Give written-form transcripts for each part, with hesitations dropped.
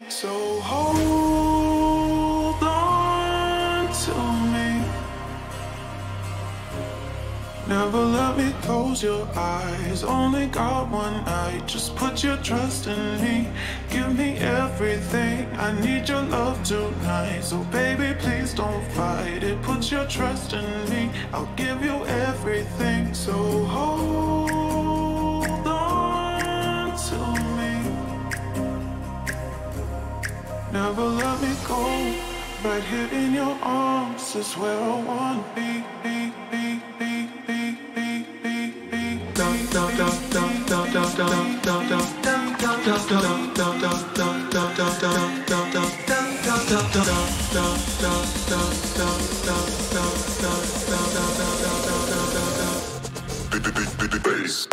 So hold on to me. Never let me close your eyes. Only got one night. Just put your trust in me. Give me everything. I need your love tonight. So baby, please don't fight it. Put your trust in me. I'll give you everything. So hold on to me. Never let me go. Right here in your arms is where I wanna be. Bass.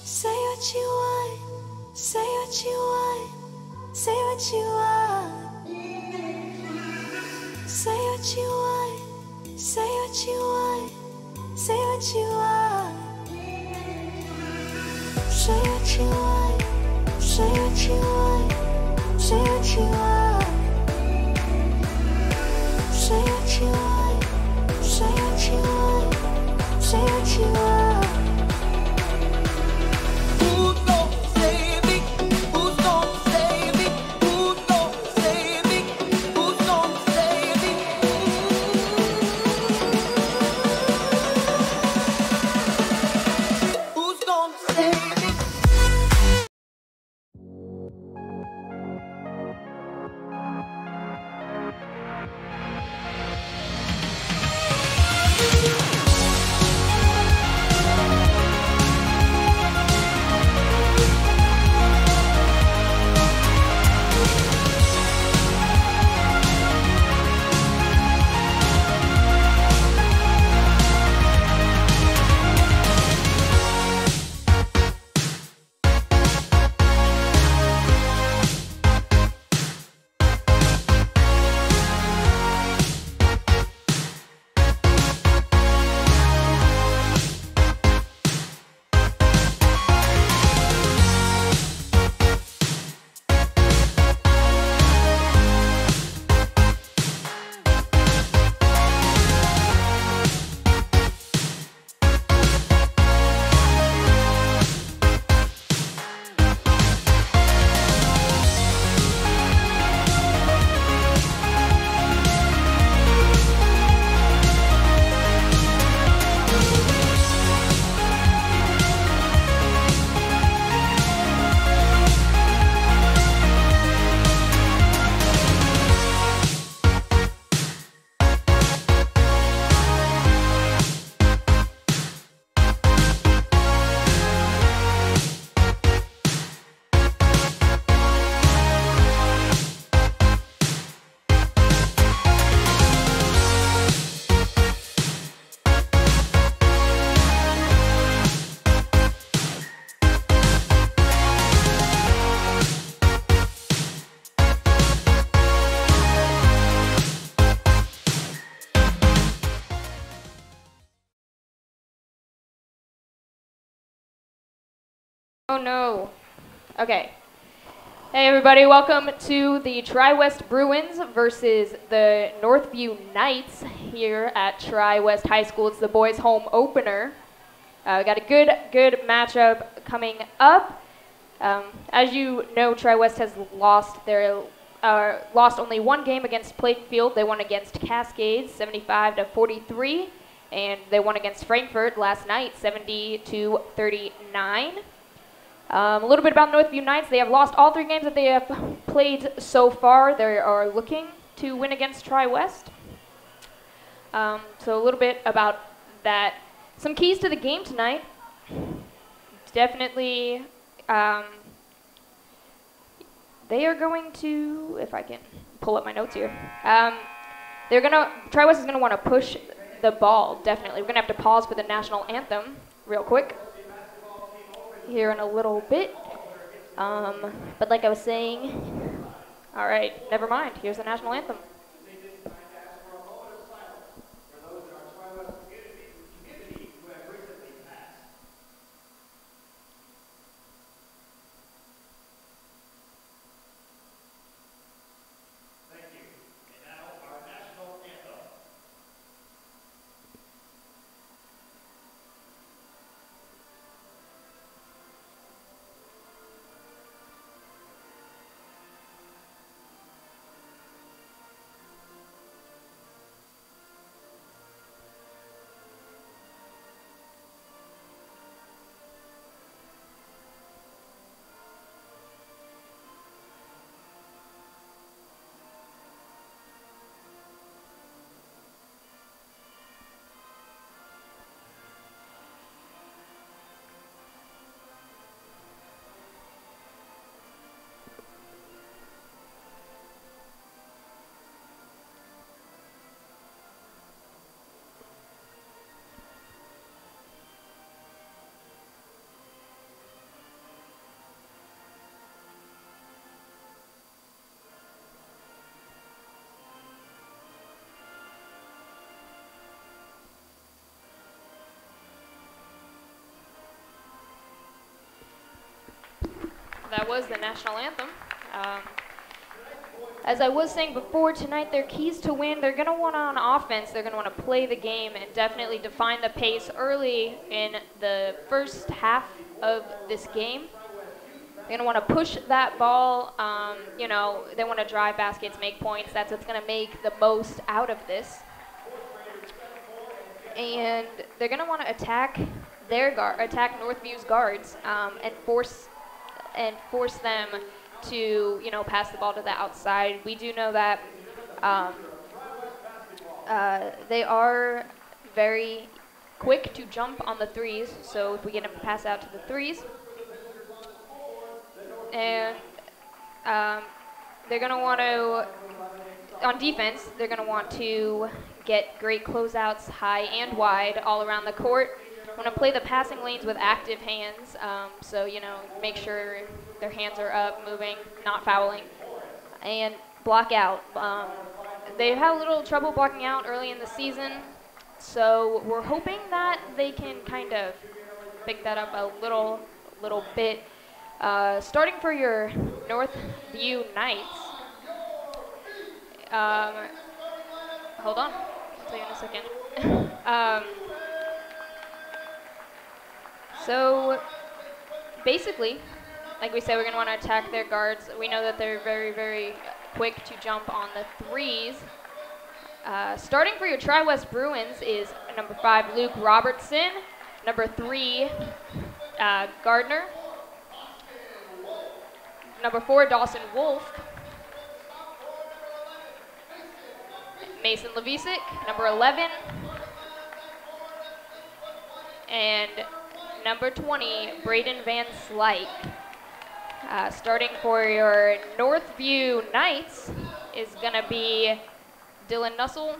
Say what you want, say what you want, say what you want. Say what you want, say what you want, say what you want. Say what you want, say what you want, say what you want. Say what you want, say what you want, say what you want. no. Okay. Hey everybody, welcome to the Tri-West Bruins versus the Northview Knights here at Tri-West High School. It's the boys' home opener. We got a good matchup coming up. As you know, Tri-West has lost only one game against Plainfield. They won against Cascades, 75-43, and they won against Frankfurt last night, 70-39. A little bit about Northview Knights. They have lost all 3 games that they have played so far. They are looking to win against Tri-West. So a little bit about that. Some keys to the game tonight. Definitely, they are going to, if I can pull up my notes here, Tri-West is going to want to push the ball, definitely. We're going to have to pause for the national anthem real quick here in a little bit. But like I was saying, all right, never mind. Here's the national anthem. That was the national anthem. As I was saying before, tonight their keys to win, they're going to want on offense, they're going to want to play the game and definitely define the pace early in the first half of this game. They're going to want to push that ball, they want to drive baskets, make points. That's what's going to make the most out of this. And they're going to want to attack Northview's guards and force them to, pass the ball to the outside. We do know that they are very quick to jump on the threes, so if we get them to pass out to the threes. And they're going to want to, on defense, they're going to want to get great closeouts high and wide all around the court. Want to play the passing lanes with active hands, so make sure their hands are up, moving, not fouling, and block out. They had a little trouble blocking out early in the season, so we're hoping that they can kind of pick that up a little bit. Starting for your Northview Knights. Hold on, I'll tell you in a second. So basically, like we said, we're going to want to attack their guards. We know that they're very, very quick to jump on the threes. Starting for your Tri-West Bruins is number 5, Luke Robertson. Number 3, Gardner. Number 4, Dawson Wolf. Mason Levisic, number 11. And number 20, Braden Van Slyke. Starting for your Northview Knights is going to be Dylan Nussel,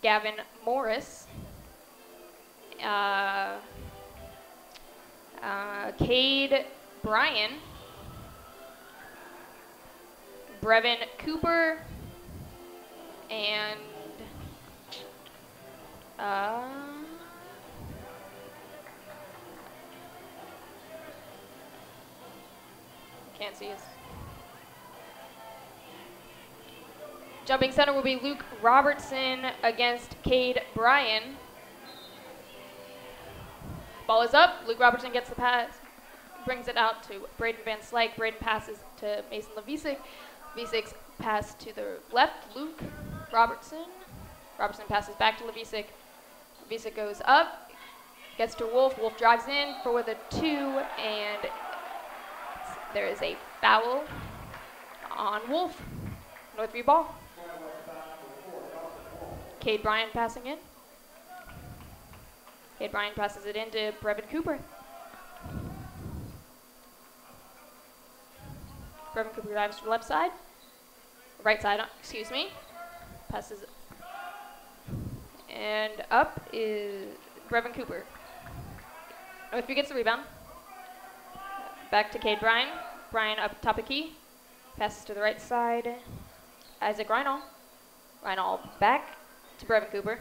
Gavin Morris, Cade Bryan, Brevin Cooper, and Can't see us. Jumping center will be Luke Robertson against Cade Bryan. Ball is up. Luke Robertson gets the pass, brings it out to Braden Van Slyke. Braden passes to Mason Levisic. Levisic's pass to the left. Luke Robertson. Robertson passes back to Levisic. Levisic goes up, gets to Wolf. Wolf drives in for the 2, and there is a foul on Wolf. Northview ball. Cade Bryan passing in. Cade Bryan passes it in to Brevin Cooper. Brevin Cooper drives to the left side. Right side, excuse me. Passes and up is Brevin Cooper. Northview gets the rebound. Back to Cade Bryan. Bryan up top of key. Passes to the right side. Isaac Reinald. Reinald back to Brevin Cooper.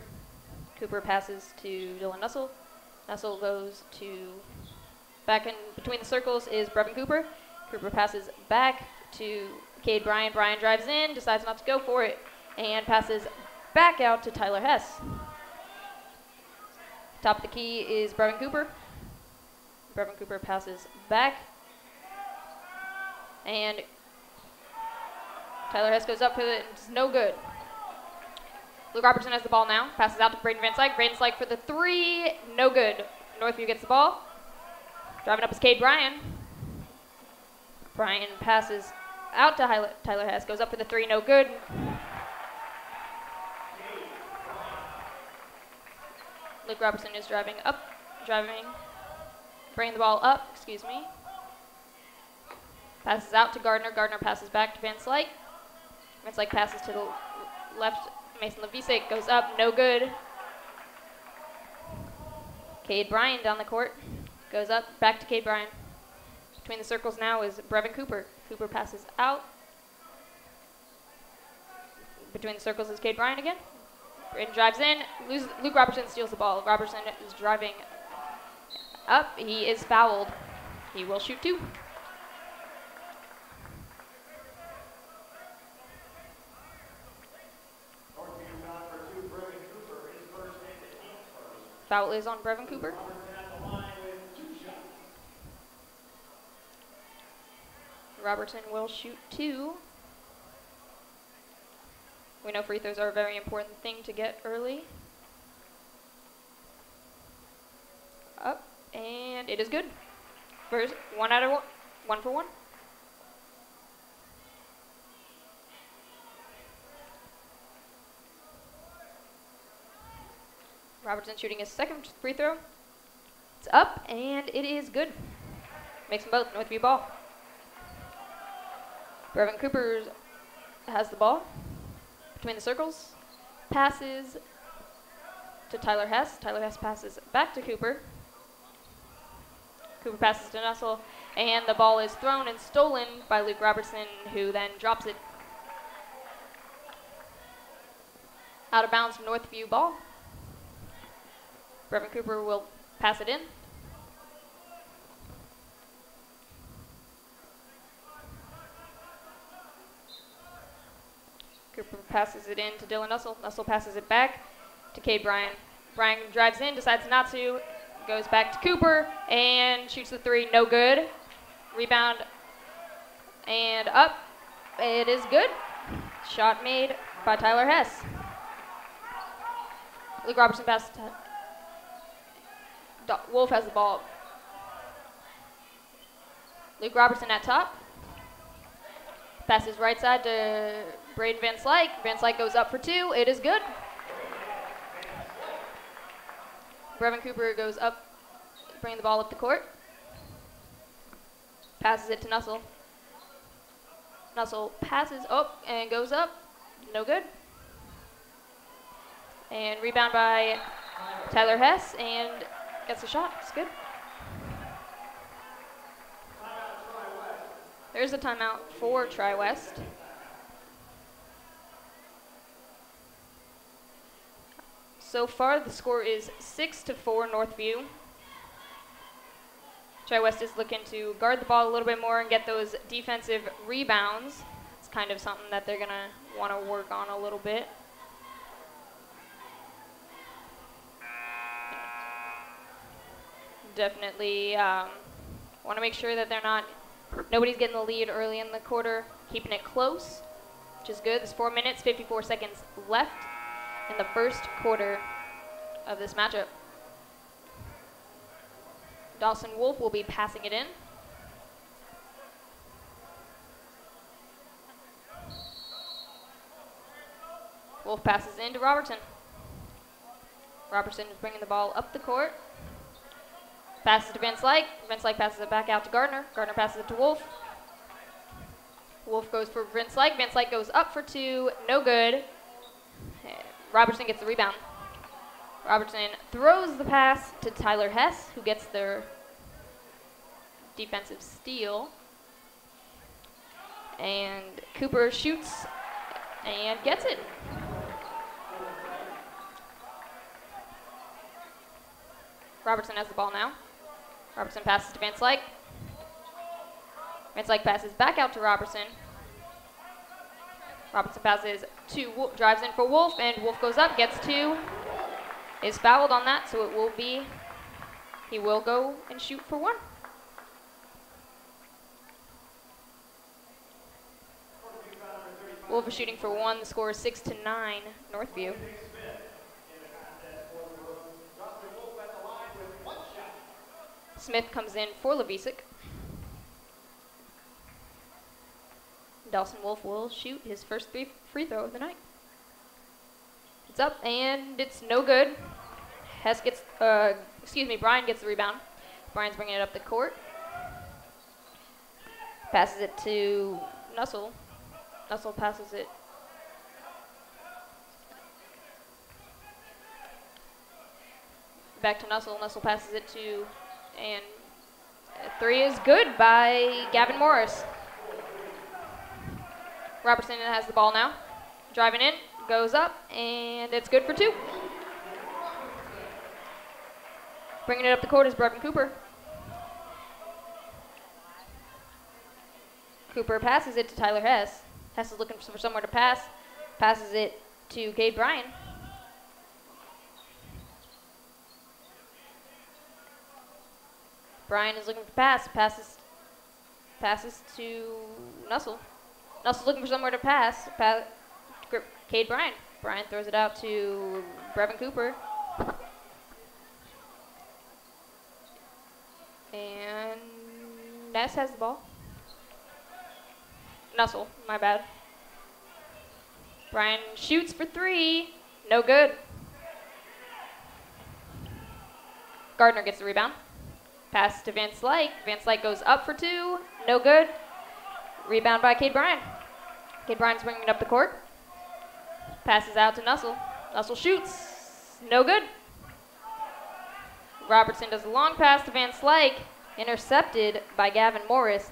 Cooper passes to Dylan Nussel. Nussel goes to back in between the circles is Brevin Cooper. Cooper passes back to Cade Bryan. Bryan drives in, decides not to go for it, and passes back out to Tyler Hess. Top of the key is Brevin Cooper. Brevin Cooper passes back, and Tyler Hess goes up with it, and it's no good. Luke Robertson has the ball now, passes out to Braden Van Slyke. Braden Slyke for the 3, no good. Northview gets the ball. Driving up is Cade Bryan. Bryan passes out to Tyler Hess, goes up for the 3, no good. Luke Robertson is bringing the ball up, excuse me. Passes out to Gardner. Gardner passes back to Van Slyke. Van Slyke passes to the left. Mason Levisic goes up, no good. Cade Bryan down the court. Goes up, back to Cade Bryan. Between the circles now is Brevin Cooper. Cooper passes out. Between the circles is Cade Bryan again. Braden drives in. Luke Robertson steals the ball. Robertson is driving up. He is fouled. He will shoot 2. Foul is on Brevin Cooper. Robertson will shoot 2. We know free throws are a very important thing to get early. Up, and it is good. First, 1 out of 1. 1 for 1. Robertson shooting his second free throw. It's up, and it is good. Makes them both Northview ball. Brevin Cooper has the ball between the circles. Passes to Tyler Hess. Tyler Hess passes back to Cooper. Cooper passes to Nussel, and the ball is thrown and stolen by Luke Robertson, who then drops it out of bounds. Northview ball. Brevin Cooper will pass it in. Cooper passes it in to Dylan Nussel. Nussel passes it back to Cade Bryan. Bryan drives in, decides not to, goes back to Cooper, and shoots the 3, no good. Rebound, and up. It is good. Shot made by Tyler Hess. Luke Robertson passes to Wolf has the ball. Luke Robertson at top. Passes right side to Braden Van Slyke. Van Slyke goes up for 2. It is good. Brevin Cooper goes up, bringing the ball up the court. Passes it to Nussel. Nussel passes up and goes up. No good. And rebound by Tyler Hess, and gets a shot. It's good. There's a timeout for Tri-West. So far, the score is 6-4 Northview. Tri-West is looking to guard the ball a little bit more and get those defensive rebounds. It's kind of something that they're going to want to work on a little bit. Definitely want to make sure that nobody's getting the lead early in the quarter, keeping it close, which is good. There's 4 minutes, 54 seconds left in the first quarter of this matchup. Dawson Wolf will be passing it in. Wolf passes in to Robertson. Robertson is bringing the ball up the court. Passes to Vince Lake. Vince Lake passes it back out to Gardner. Gardner passes it to Wolf. Wolf goes for Vince Lake. Vince Lake goes up for two. No good. Robertson gets the rebound. Robertson throws the pass to Tyler Hess, who gets their defensive steal. And Cooper shoots and gets it. Robertson has the ball now. Robertson passes to Vince Lake. Vince Lake passes back out to Robertson. Robertson passes to Wolf, drives in for Wolf, and Wolf goes up, gets two. Is fouled on that, so it will be, he will go and shoot for one. Wolf is shooting for one. The score is 6-9, Northview. Smith comes in for Levisic. Dawson Wolf will shoot his first free throw of the night. It's up and it's no good. Hess gets, Brian gets the rebound. Brian's bringing it up the court. Passes it to Nussel. Nussel passes it. Back to Nussel. Nussel passes it to, and three is good by Gavin Morris. Robertson has the ball now. Driving in, goes up, and it's good for two. Bringing it up the court is Brevin Cooper. Cooper passes it to Tyler Hess. Hess is looking for somewhere to pass. Passes it to Cade Bryan. Bryan is looking for pass. Passes to Nussel. Nussel's looking for somewhere to pass. Cade Bryan. Bryan throws it out to Brevin Cooper. And Ness has the ball. Nussel, my bad. Bryan shoots for three. No good. Gardner gets the rebound. Pass to Vince Lake. Vince Lake goes up for two. No good. Rebound by Cade Bryan. Cade Bryan's bringing it up the court. Passes out to Nussel. Nussel shoots. No good. Robertson does a long pass to Vince Lake. Intercepted by Gavin Morris.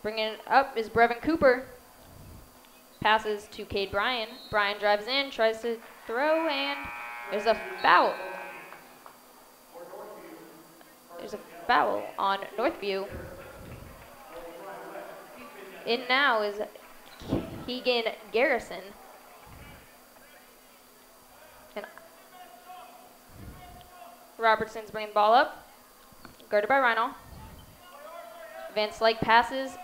Bringing it up is Brevin Cooper. Passes to Cade Bryan. Bryan drives in, tries to throw, and there's a foul. There's a foul on Northview. In now is Keegan Garrison. And Robertson's bringing the ball up. Guarded by Reinhold. Vince Lake passes.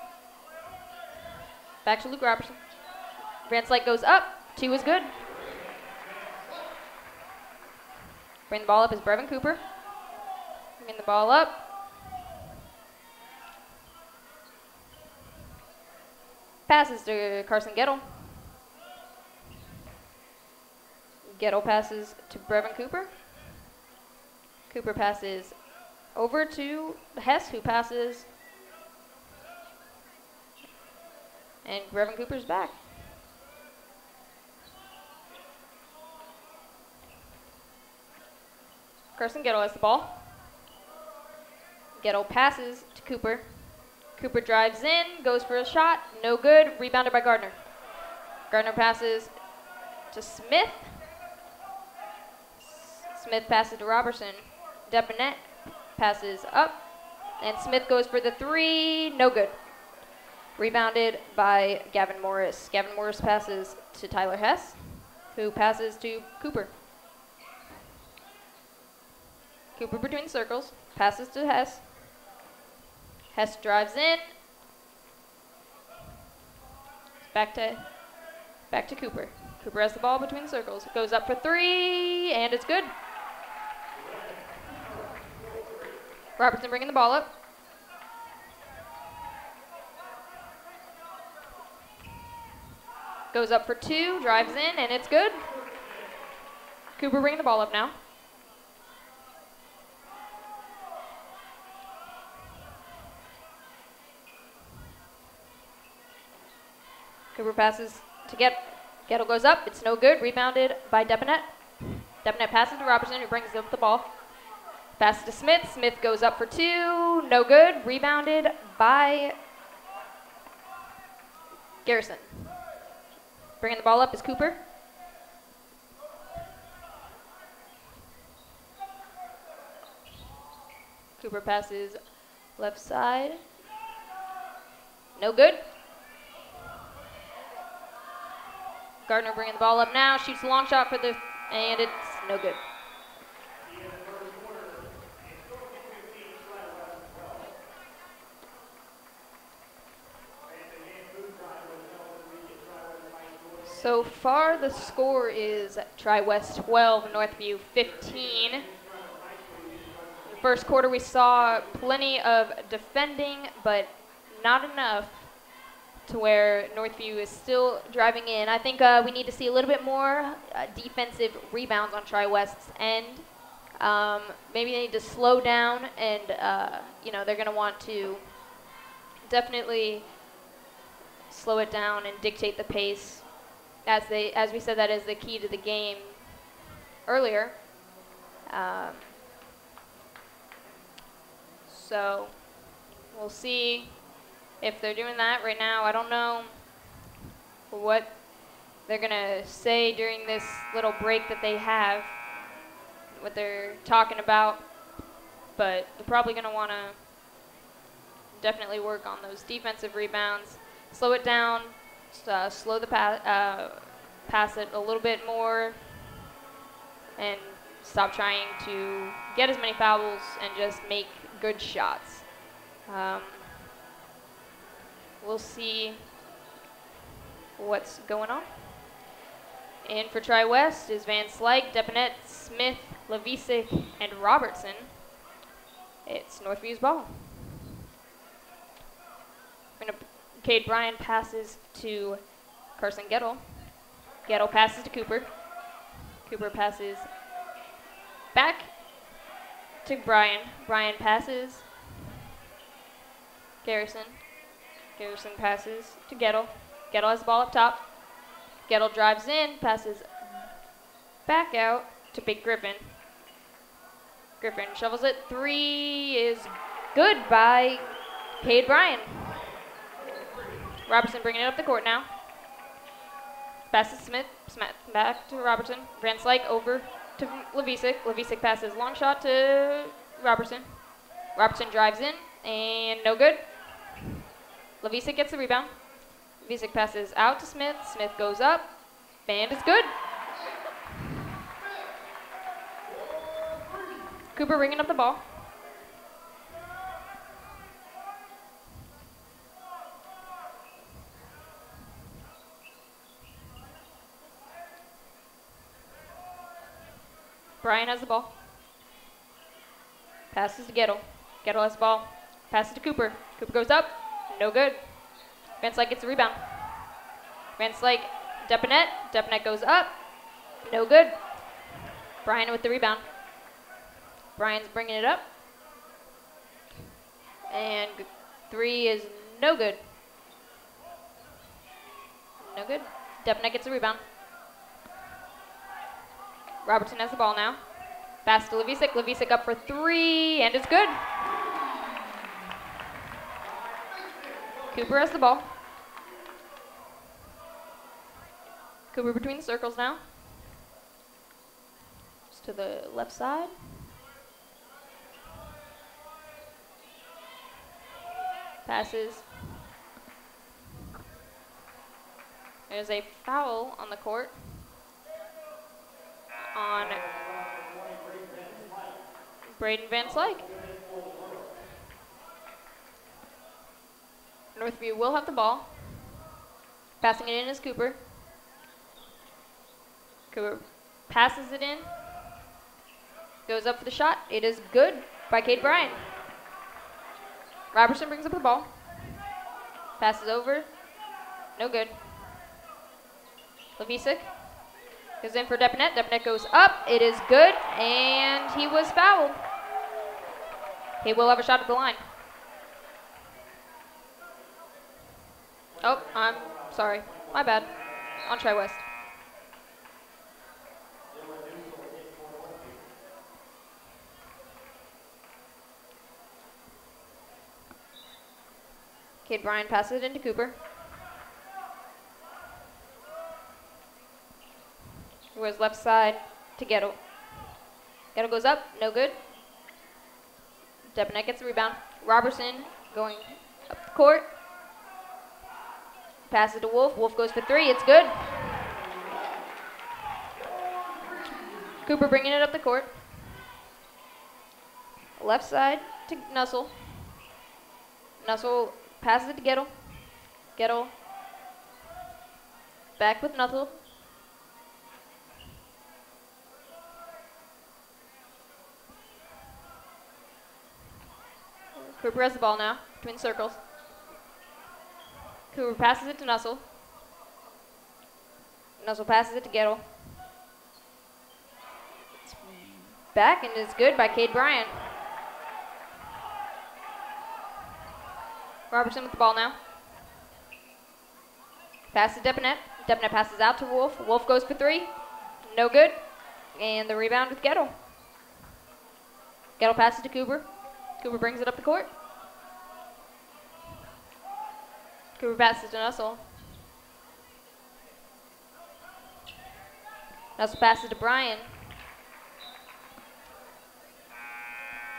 Back to Luke Robertson. Vince Lake goes up. Two is good. Bring the ball up is Brevin Cooper. Bringing the ball up. Passes to Carson Gettle. Gettle passes to Brevin Cooper. Cooper passes over to Hess, who passes. And Brevin Cooper's back. Carson Gettle has the ball. Gettle passes to Cooper. Cooper drives in, goes for a shot, no good, rebounded by Gardner. Gardner passes to Smith. Smith passes to Robertson. Depanet passes up And Smith goes for the three, no good. Rebounded by Gavin Morris. Gavin Morris passes to Tyler Hess, who passes to Cooper. Cooper between the circles, passes to Hess. Hess drives in. Back to Cooper. Cooper has the ball between the circles. Goes up for three, and it's good. Robertson bringing the ball up. Goes up for two, drives in, and it's good. Cooper bringing the ball up now. Cooper passes to Gettle goes up. It's no good. Rebounded by Depanet. Depanet passes to Robertson, who brings up the ball. Passes to Smith. Smith goes up for two. No good. Rebounded by Garrison. Bringing the ball up is Cooper. Cooper passes left side. No good. Gardner bringing the ball up now. Shoots a long shot for the, and it's no good. So far, the score is Tri-West 12, Northview 15. In the first quarter, we saw plenty of defending, but not enough to where Northview is still driving in. I think we need to see a little bit more defensive rebounds on Tri-West's end. Maybe they need to slow down, and they're going to want to definitely slow it down and dictate the pace. As we said, that is the key to the game earlier. So we'll see if they're doing that right now. I don't know what they're going to say during this little break that they have, what they're talking about, but they're probably going to want to definitely work on those defensive rebounds, slow it down, slow the pass it a little bit more, and stop trying to get as many fouls and just make good shots. We'll see what's going on. In for Tri-West is Van Slyke, Depanet, Smith, Levisic, and Robertson. It's Northview's ball. Cade Bryan passes to Carson Gettle. Gettle passes to Cooper. Cooper passes back to Bryan. Bryan passes Garrison. Garrison passes to Gettle. Gettle has the ball up top. Gettle drives in, passes back out to Big Griffin. Griffin shovels it. Three is good by Cade Bryan. Robertson bringing it up the court now. Passes Smith. Smith back to Robertson. Van Slyke over to Levisic. Levisic passes long shot to Robertson. Robertson drives in, and no good. Levisic gets the rebound. Levisic passes out to Smith. Smith goes up, and it's good. Cooper bringing up the ball. Bryan has the ball. Passes to Gettle. Gettle has the ball. Passes to Cooper. Cooper goes up. No good. Van Slyke gets the rebound. Van Slyke, Depanet. Depanet goes up. No good. Bryan with the rebound. Bryan's bringing it up. And three is no good. No good. Depanet gets the rebound. Robertson has the ball now. Pass to Levisic. Levisic up for three, and it's good. Cooper has the ball. Cooper between the circles now. Just to the left side. Passes. There's a foul on the court on Braden Van Slyke. Northview will have the ball. Passing it in is Cooper. Cooper passes it in. Goes up for the shot. It is good by Cade Bryan. Robertson brings up the ball. Passes over. No good. Levisic goes in for Depinet. Depinet goes up. It is good, and he was fouled. He will have a shot at the line. Oh, I'm sorry. My bad. On Tri-West. Cade Bryan passes it into Cooper. Who is left side to Gettle. Gettle goes up, no good. Depinet gets the rebound. Robertson going up the court. Passes to Wolf. Wolf goes for three. It's good. Cooper bringing it up the court. Left side to Nussel. Nussel passes it to Gettle. Gettle back with Nussel. Cooper has the ball now, between circles. Cooper passes it to Nussel. Nussel passes it to Gettle. It's back and it's good by Cade Bryan. Robertson with the ball now. Pass to Depinet. Depinet passes out to Wolf. Wolf goes for three. No good. And the rebound with Gettle. Gettle passes to Cooper. Cooper brings it up the court. Cooper passes to Nussel. Nussel passes to Bryan.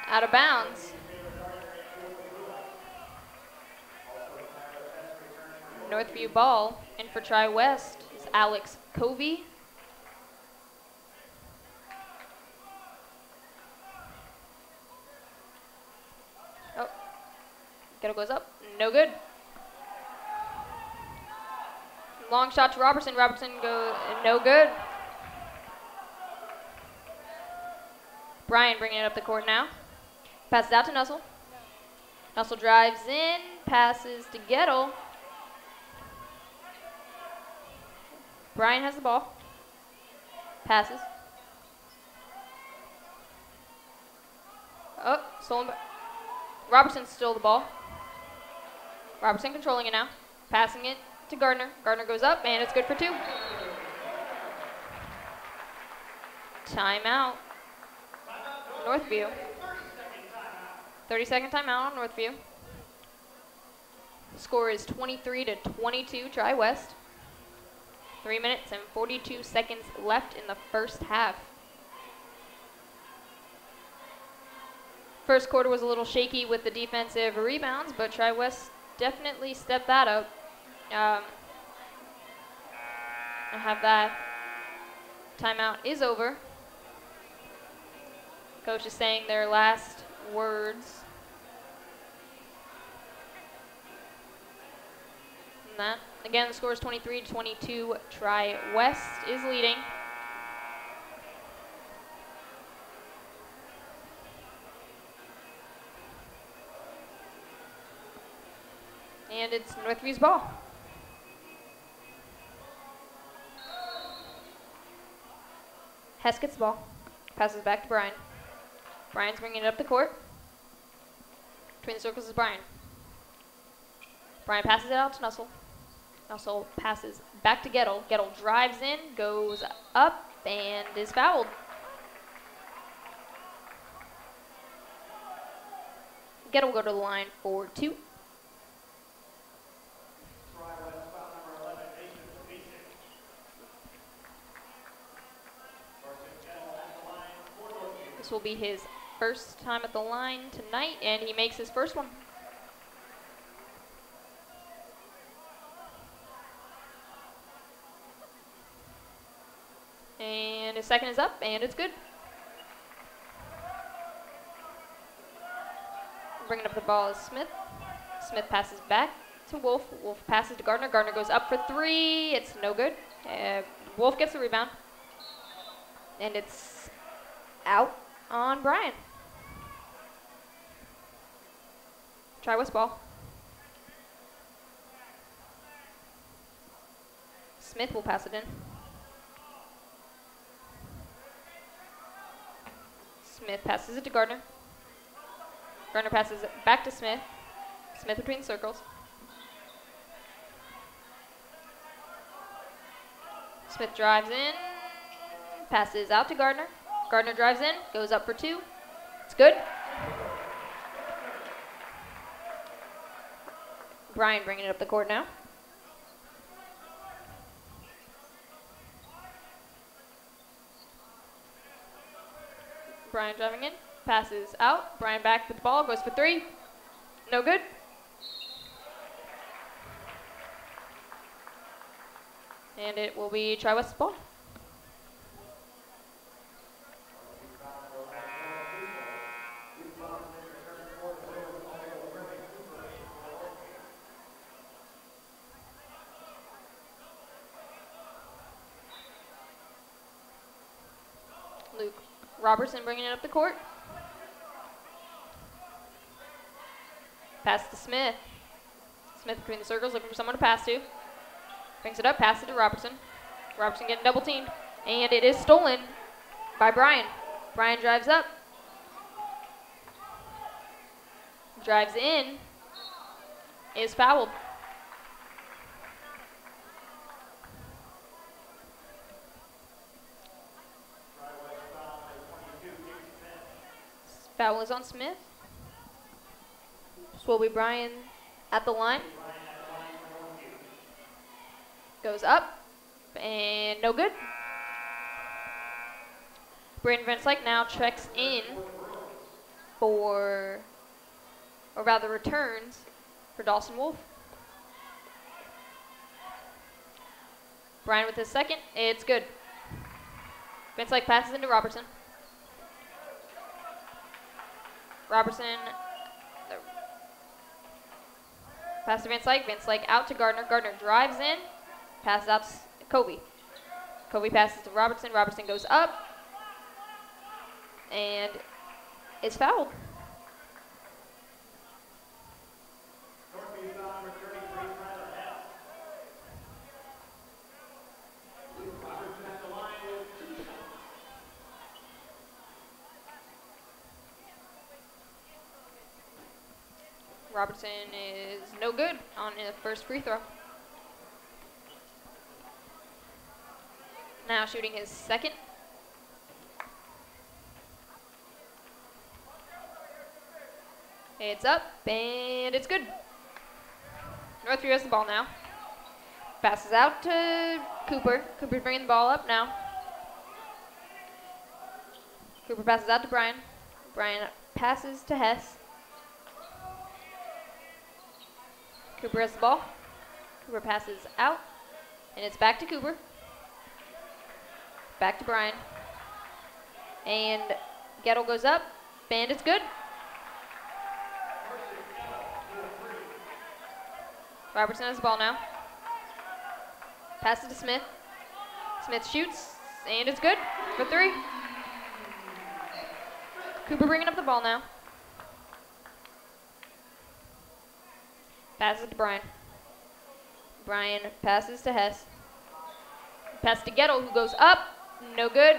Out of bounds. Northview ball. In for Tri-West is Alex Covey. Oh. Gettle goes up. No good. Long shot to Robertson. Robertson goes no good. Bryan bringing it up the court now. Passes out to Nussel. Nussel drives in. Passes to Gettle. Bryan has the ball. Passes. Oh, stolen by Robertson stole the ball. Robertson controlling it now. Passing it to Gardner. Gardner goes up, and it's good for two. Timeout. Northview. 30-second timeout on Northview. Score is 23-22, Tri-West. 3 minutes and 42 seconds left in the first half. First quarter was a little shaky with the defensive rebounds, but Tri-West definitely stepped that up. I have that. Timeout is over. Coach is saying their last words. And that, again, the score is 23-22. Tri-West is leading. And it's Northview's ball. Hess gets the ball. Passes back to Bryan. Bryan's bringing it up the court. Between the circles is Bryan. Bryan passes it out to Nussel. Nussel passes back to Gettle. Gettle drives in, goes up, and is fouled. Gettle will go to the line for two. This will be his first time at the line tonight, and he makes his first one. his second is up, and it's good. Bringing up the ball is Smith. Smith passes back to Wolf. Wolf passes to Gardner. Gardner goes up for 3. It's no good. Wolf gets the rebound. And it's out on Brian. Try West ball. Smith will pass it in. Smith passes it to Gardner. Gardner passes it back to Smith. Smith between circles. Smith drives in, passes out to Gardner. Gardner drives in, goes up for 2. It's good. Brian bringing it up the court now. Brian driving in, passes out. Brian back with the ball, goes for 3. No good. And it will be Tri-West's ball. Luke Robertson bringing it up the court. Pass to Smith. Smith between the circles, looking for someone to pass to. Brings it up, passes it to Robertson. Robertson getting double teamed. And it is stolen by Brian. Brian drives up. Drives in. Is fouled. Foul is on Smith. This will be Brian at the line. Goes up, and no good. Braden Van Slyke now checks in for, or rather returns for Dawson Wolf. Brian with his second, it's good. Van Slyke passes into Robertson. Robertson, pass to Van Slyke. Van Slyke out to Gardner. Gardner drives in. Passes out to Kobe. Kobe passes to Robertson. Robertson goes up and is fouled. Robertson is no good on the first free throw. Now shooting his second. It's up, and it's good. Northview has the ball now. Passes out to Cooper. Cooper's bringing the ball up now. Cooper passes out to Brian. Brian passes to Hess. Cooper has the ball. Cooper passes out, and it's back to Cooper. Back to Brian. And Gettle goes up, and it's good. Robertson has the ball now. Passes to Smith. Smith shoots, and it's good for 3. Cooper bringing up the ball now. Passes to Brian. Brian passes to Hess. Pass to Gettle, who goes up. No good.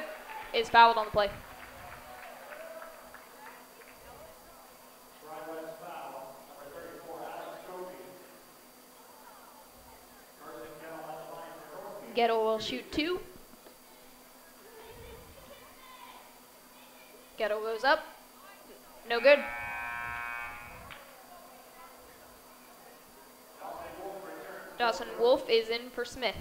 Is fouled on the play. Gettle will shoot 2. Gettle goes up. No good. Dawson Wolf is in for Smith.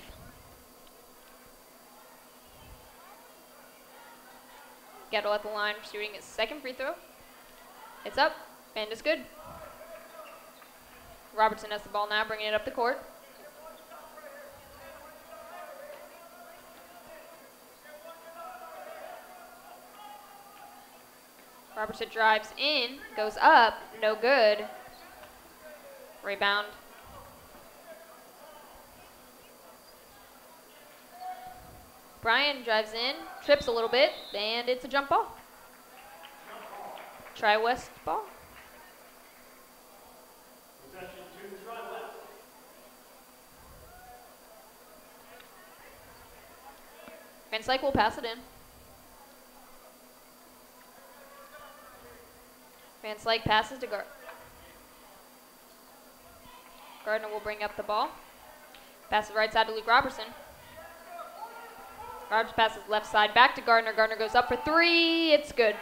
Gettle at the line, shooting his second free throw. It's up, and it's good. Robertson has the ball now, bringing it up the court. Robertson drives in, goes up, no good. Rebound. Bryan drives in, trips a little bit, and it's a jump ball. Tri-West ball. Van Slyke will pass it in. Van Slyke passes to Gardner will bring up the ball. Passes right side to Luke Robertson. Roberts passes left side back to Gardner. Gardner goes up for three. It's good.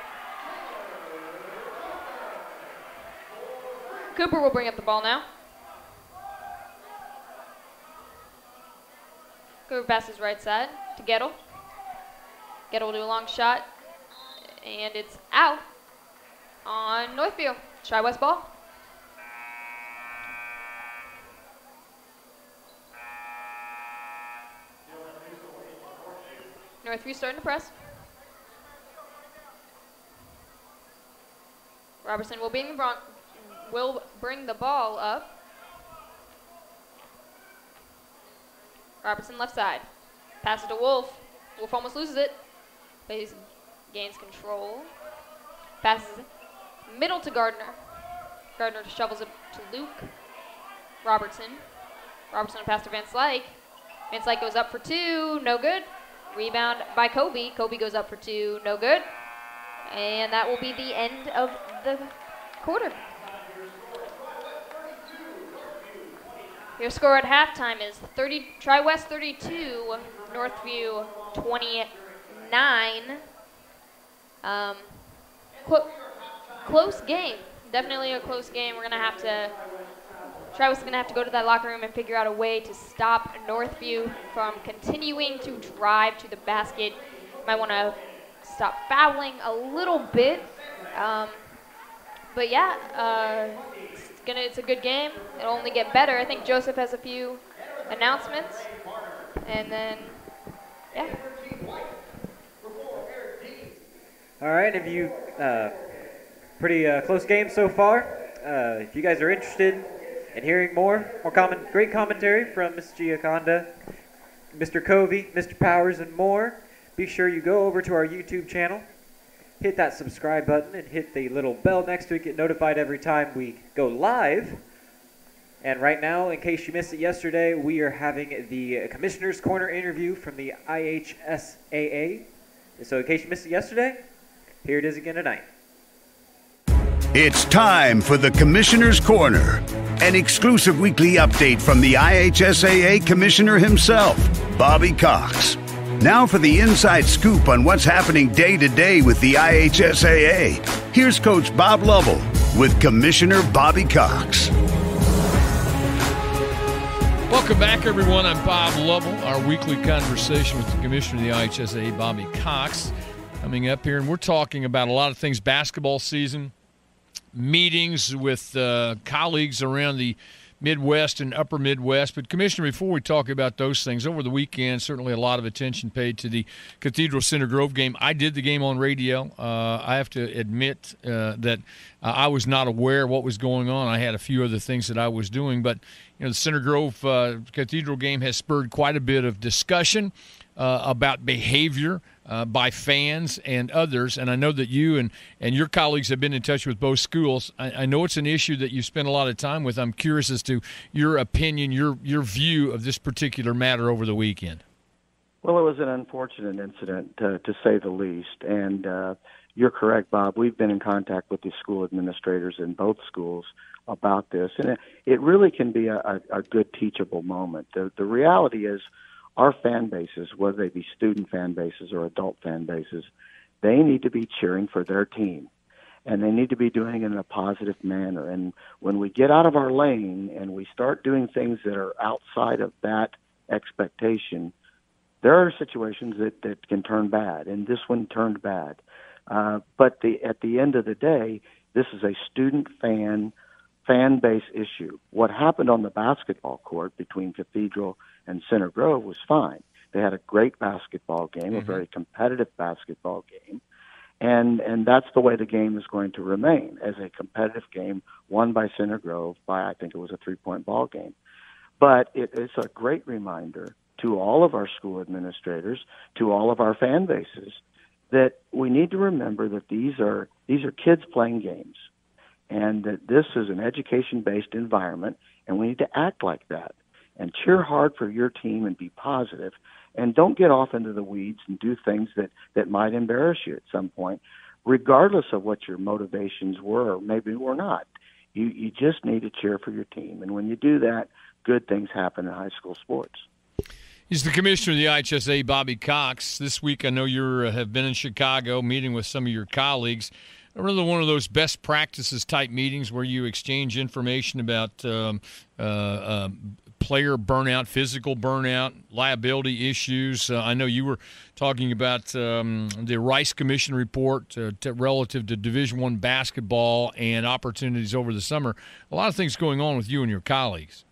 Cooper will bring up the ball now. Cooper passes right side to Gettle. Gettle will do a long shot. And it's out on Northview. Tri-West ball. Northview starting to press. Robertson will bring the ball up. Robertson left side. Passes to Wolf. Wolf almost loses it, but he gains control. Passes middle to Gardner. Gardner shovels it to Luke Robertson. Robertson pass to Van Slyke. Van Slyke goes up for two, no good. Rebound by Kobe. Kobe goes up for two, no good. And that will be the end of the quarter. Your score at halftime is Tri-West 32, Northview 29. Close game. Definitely a close game. Tri-West is going to have to go to that locker room and figure out a way to stop Northview from continuing to drive to the basket. Might want to stop fouling a little bit. But yeah, it's a good game. It'll only get better. I think Joseph has a few announcements. And then, yeah. All right, pretty close game so far. If you guys are interested in hearing great commentary from Ms. Giaconda, Mr. Covey, Mr. Powers, and more, be sure you go over to our YouTube channel, hit that subscribe button, and hit the little bell next to it, get notified every time we go live. And right now, in case you missed it yesterday, we are having the Commissioner's Corner interview from the IHSAA. So in case you missed it yesterday, here it is again tonight. It's time for the Commissioner's Corner, an exclusive weekly update from the IHSAA Commissioner himself, Bobby Cox. Now for the inside scoop on what's happening day to day with the IHSAA. Here's Coach Bob Lovell with Commissioner Bobby Cox. Welcome back, everyone. I'm Bob Lovell. Our weekly conversation with the Commissioner of the IHSAA, Bobby Cox, coming up here. And we're talking about a lot of things, basketball season, meetings with colleagues around the Midwest and Upper Midwest. But, Commissioner, before we talk about those things, over the weekend, certainly a lot of attention paid to the Cathedral Center Grove game. I did the game on radio. I have to admit that I was not aware of what was going on. I had a few other things that I was doing. But, the Center Grove Cathedral game has spurred quite a bit of discussion about behavior by fans and others. And I know that you and your colleagues have been in touch with both schools. I know it's an issue that you spend a lot of time with. I'm curious as to your opinion, your view of this particular matter over the weekend. Well, it was an unfortunate incident, to say the least. And you're correct, Bob. We've been in contact with the school administrators in both schools about this. And it really can be a good teachable moment. The reality is, our fan bases, whether they be student fan bases or adult fan bases, they need to be cheering for their team. And they need to be doing it in a positive manner. And when we get out of our lane and we start doing things that are outside of that expectation, there are situations that can turn bad. And this one turned bad. But at the end of the day, this is a student fan base issue. What happened on the basketball court between Cathedral and Center Grove was fine. They had a great basketball game, a very competitive basketball game. And that's the way the game is going to remain, as a competitive game won by Center Grove by, I think it was a 3-point ball game. But it is a great reminder to all of our school administrators, to all of our fan bases, that we need to remember that these are kids playing games, and that this is an education-based environment, and we need to act like that and cheer hard for your team and be positive, and don't get off into the weeds and do things that might embarrass you at some point, regardless of what your motivations were or maybe were not. You just need to cheer for your team, and when you do that, good things happen in high school sports. He's the commissioner of the IHSAA, Bobby Cox. This week I know you have been in Chicago meeting with some of your colleagues. Really one of those best practices type meetings where you exchange information about player burnout, physical burnout, liability issues. I know you were talking about the Rice Commission report relative to Division I basketball and opportunities over the summer. A lot of things going on with you and your colleagues.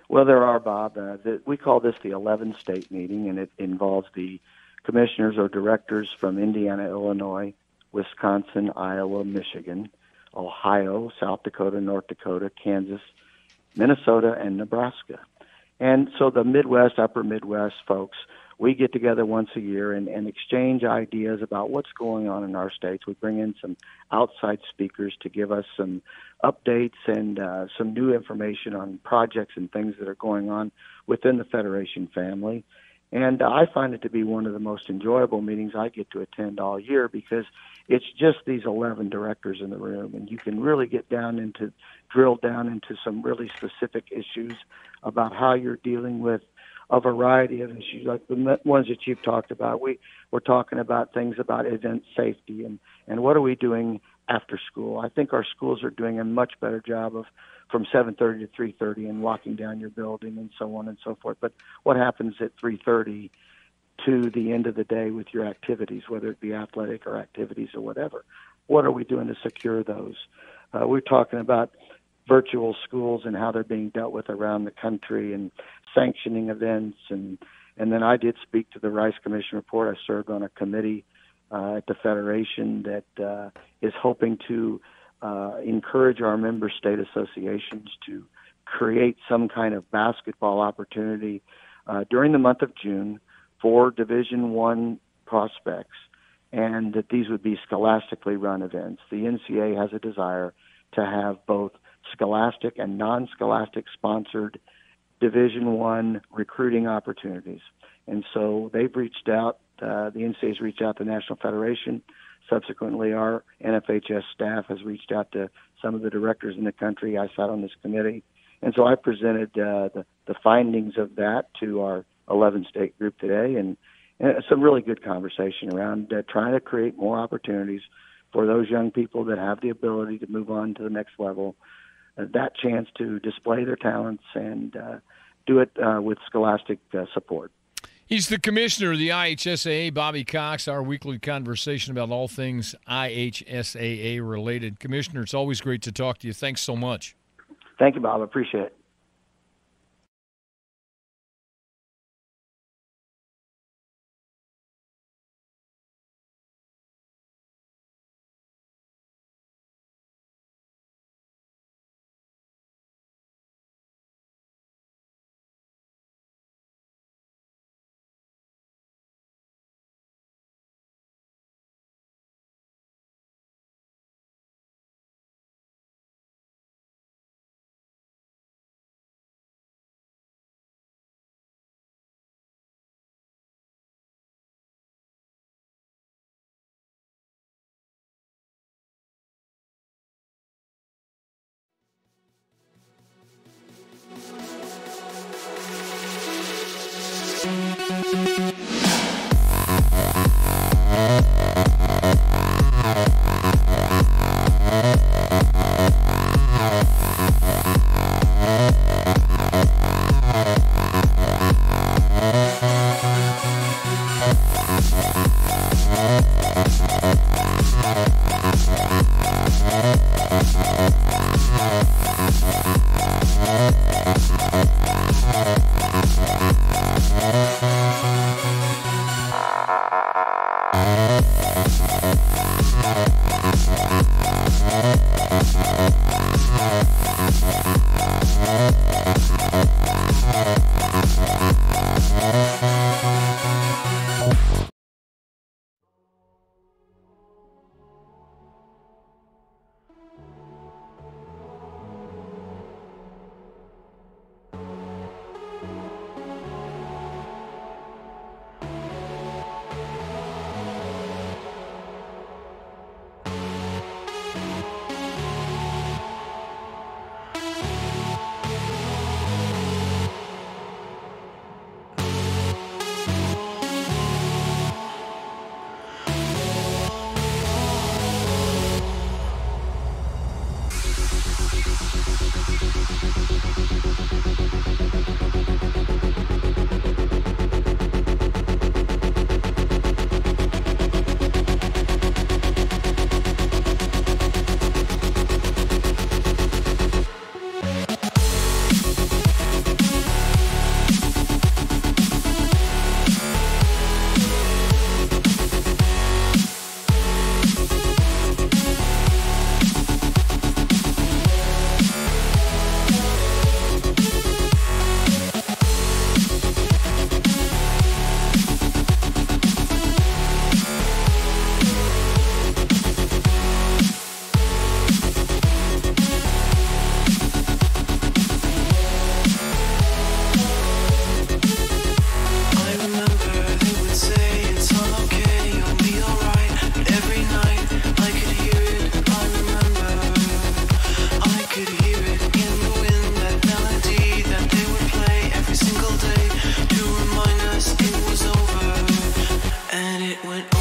Well, there are, Bob. We call this the 11-state meeting, and it involves the commissioners or directors from Indiana, Illinois, Wisconsin, Iowa, Michigan, Ohio, South Dakota, North Dakota, Kansas, Minnesota, and Nebraska. And so the Midwest, upper Midwest folks, we get together once a year and exchange ideas about what's going on in our states. We bring in some outside speakers to give us some updates and some new information on projects and things that are going on within the Federation family. And I find it to be one of the most enjoyable meetings I get to attend all year, because it's just these 11 directors in the room, and you can really drill down into some really specific issues about how you're dealing with a variety of issues, like the ones that you've talked about. We're talking about things about event safety and what are we doing after school. I think our schools are doing a much better job of from 7:30 to 3:30 and locking down your building and so on and so forth. But what happens at 3:30 to the end of the day with your activities, whether it be athletic or activities or whatever? What are we doing to secure those? We're talking about virtual schools and how they're being dealt with around the country, and sanctioning events. And then I did speak to the Rice Commission report. I served on a committee at the Federation that is hoping to encourage our member state associations to create some kind of basketball opportunity during the month of June for Division I prospects, and that these would be scholastically run events. The NCAA has a desire to have both scholastic and non-scholastic sponsored Division I recruiting opportunities. And so they've reached out, the NCAA's reached out to the National Federation. Subsequently, our NFHS staff has reached out to some of the directors in the country. I sat on this committee. And so I presented the findings of that to our 11-state group today, and some really good conversation around trying to create more opportunities for those young people that have the ability to move on to the next level, that chance to display their talents and do it with scholastic support. He's the commissioner of the IHSAA, Bobby Cox, our weekly conversation about all things IHSAA related. Commissioner, it's always great to talk to you. Thanks so much. Thank you, Bob. I appreciate it. it went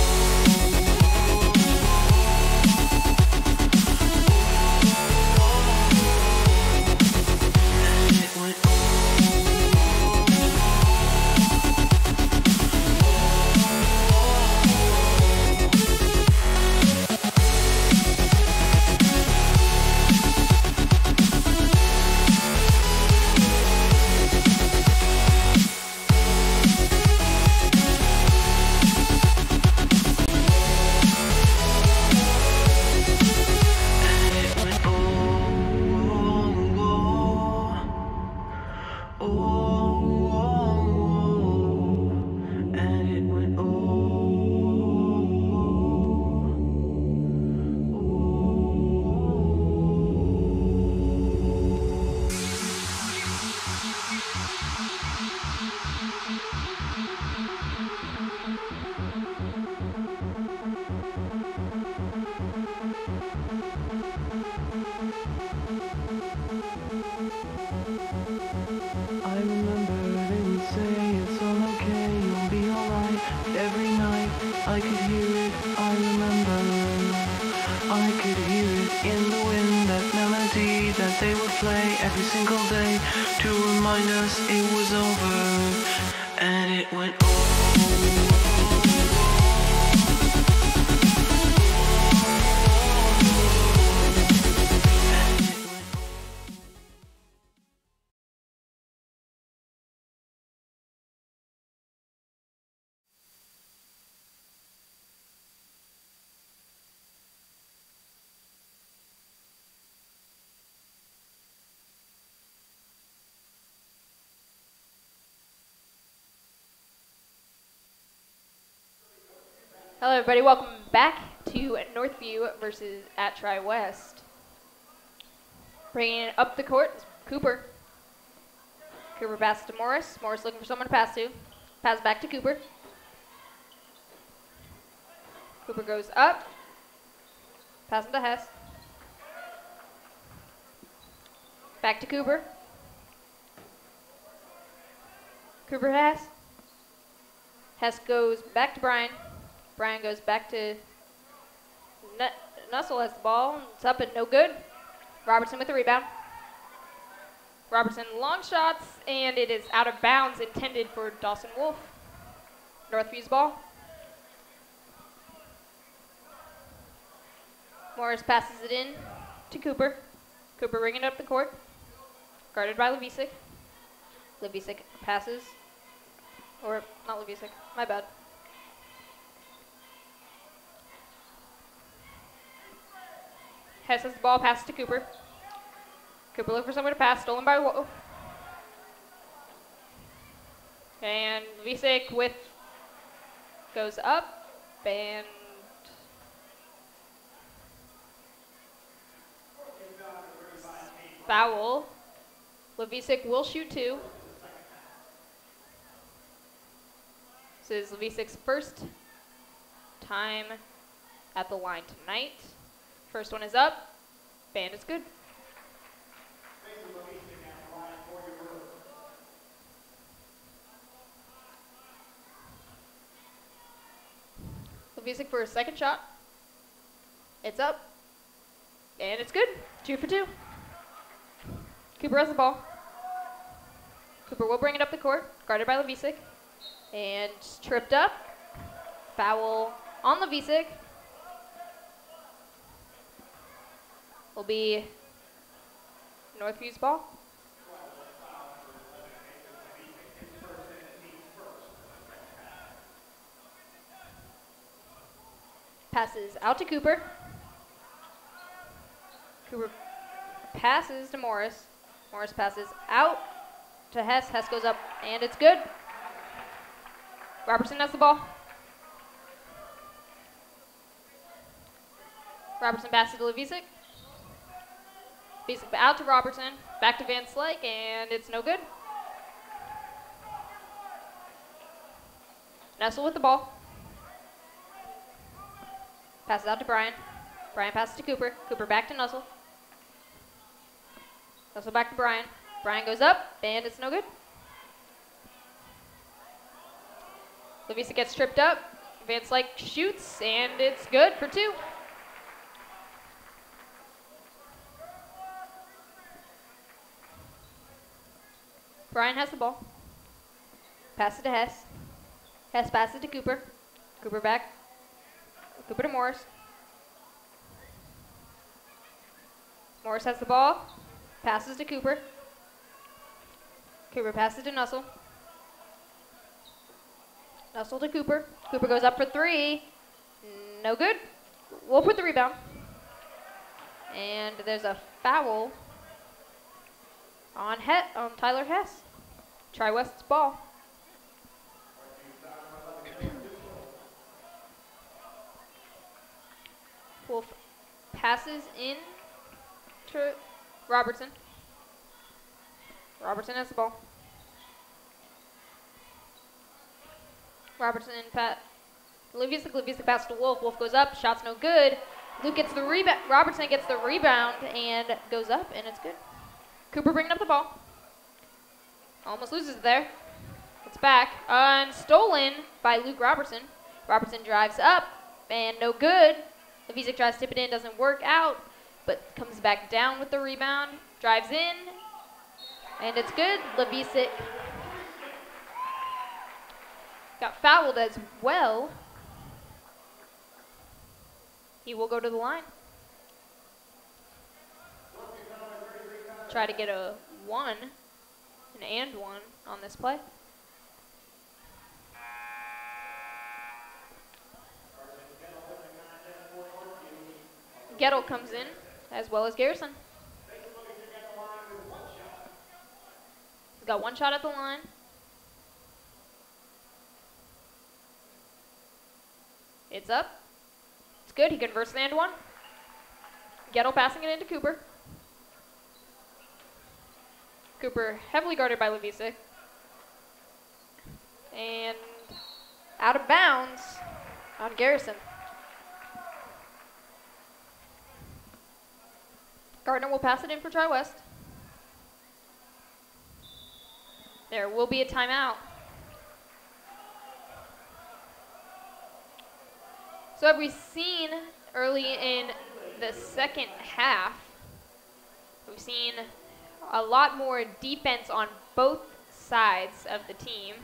I remember they would say it's all okay, you'll be alright. Every night I could hear it, I remember. I could hear it in the wind, that melody that they would play every single day to remind us it was over. And it went Hello, everybody. Welcome back to Northview versus at Tri-West. Bringing it up the court is Cooper. Cooper passes to Morris. Morris looking for someone to pass to. Pass back to Cooper. Cooper goes up. Passing to Hess. Back to Cooper. Cooper Hess. Hess goes back to Brian. Brian goes back to Nussel has the ball. It's up and no good. Robertson with the rebound. Robertson long shots, and it is out of bounds, intended for Dawson Wolf. Northview's ball. Morris passes it in to Cooper. Cooper bringing it up the court. Guarded by Levisic. Levisic passes. Or, not Levisic, my bad. Hess has the ball, passes to Cooper. Cooper looking for someone to pass, stolen by Wolf. And Levisic with, goes up, and foul. Levisic will shoot two. This is Levisic's first time at the line tonight. First one is up, and it's good. Levisic for a second shot. It's up, and it's good. 2 for 2. Cooper has the ball. Cooper will bring it up the court, guarded by Levisic, and tripped up. Foul on Levisic. Will be Northview's ball. Passes out to Cooper. Cooper passes to Morris. Morris passes out to Hess. Hess goes up, and it's good. Robertson has the ball. Robertson passes to Levisic. Levisic out to Robertson. Back to Van Slyke, and it's no good. Nussel with the ball. Passes out to Brian. Brian passes to Cooper. Cooper back to Nussel. Nussel back to Brian. Brian goes up, and it's no good. Levisic gets tripped up. Van Slyke shoots, and it's good for 2. Brian has the ball. Pass it to Hess. Hess passes to Cooper. Cooper back. Cooper to Morris. Morris has the ball. Passes to Cooper. Cooper passes to Nussel. Nussel to Cooper. Cooper goes up for 3. No good. Wolf with the rebound. And there's a foul on Tyler Hess. Tri-West's ball. Wolf passes in to Robertson. Robertson has the ball. Robertson Livius pass to Wolf. Wolf goes up. Shot's no good. Luke gets the rebound. Robertson gets the rebound and goes up, and it's good. Cooper bringing up the ball. Almost loses it there. It's back. And stolen by Luke Robertson. Robertson drives up, and no good. Levizic tries to tip it in, doesn't work out, but comes back down with the rebound. Drives in, and it's good. Levizic got fouled as well. He will go to the line. Try to get a 1, an and 1 on this play. Gettle comes in, as well as Garrison. He's got 1 shot at the line. It's up. It's good. He converts the and 1. Gettle passing it into Cooper. Cooper heavily guarded by Levizic. And out of bounds on Garrison. Gardner will pass it in for Tri-West. There will be a timeout. So have we seen early in the second half, we've seen a lot more defense on both sides of the team.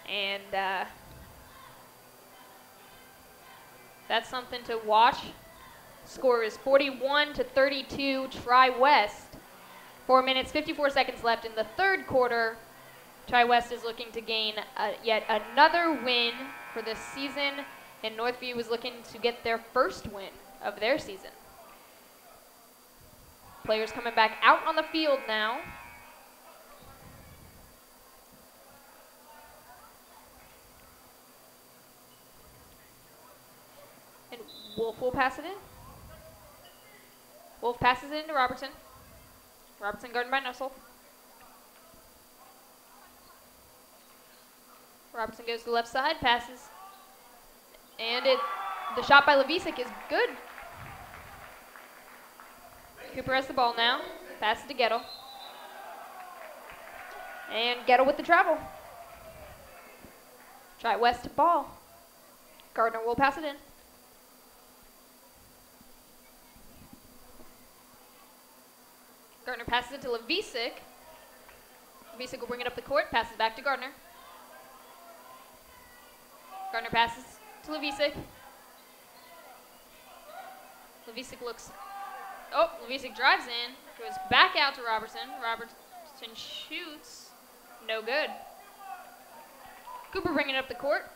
And that's something to watch. Score is 41-32, Tri-West. 4 minutes, 54 seconds left in the third quarter. Tri-West is looking to gain yet another win for this season, and Northview is looking to get their first win of their season. Players coming back out on the field now. And Wolf will pass it in. Wolf passes it into Robertson. Robertson guarded by Nussel. Robertson goes to the left side, passes. And the shot by Levizic is good. Cooper has the ball now. Passes to Gettle. And Gettle with the travel. Tri-West ball. Gardner will pass it in. Gardner passes it to Levizic. Levizic will bring it up the court, passes back to Gardner. Gardner passes to Levizic. Levizic looks, Levizic drives in, goes back out to Robertson. Robertson shoots, no good. Cooper bringing it up the court.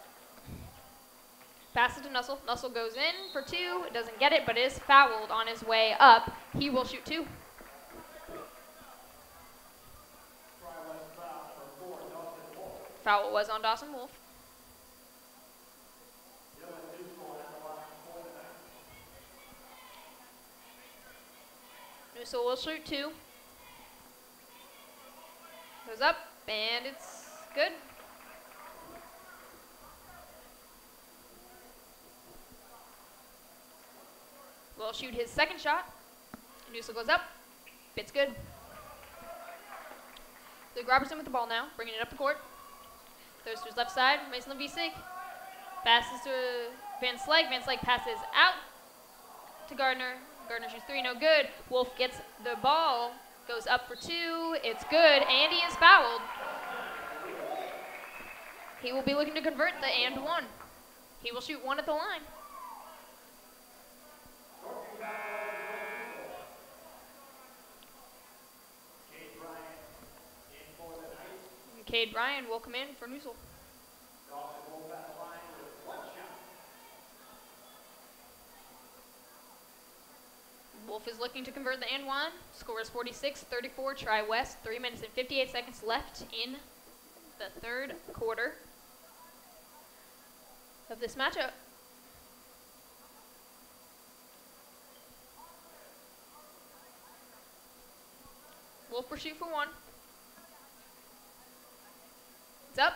Passes to Nussel. Nussel goes in for 2, doesn't get it, but is fouled on his way up. He will shoot 2. Foul was on Dawson Wolf. Nussel will shoot 2. Goes up, and it's good. Will shoot his second shot. Nussel goes up. It's good. Luke Robertson with the ball now, bringing it up the court. Throws to his left side. Mason Levizic Passes to Van Slyke. Van Slyke passes out to Gardner. Gardner shoots 3, no good. Wolf gets the ball, goes up for 2. It's good, and he is fouled. He will be looking to convert the and 1. He will shoot 1 at the line. Cade Bryan will come in for Newsel. Wolf is looking to convert the and 1. Score is 46-34. Tri-West. 3 minutes and 58 seconds left in the third quarter of this matchup. Wolf will shoot for 1. It's up,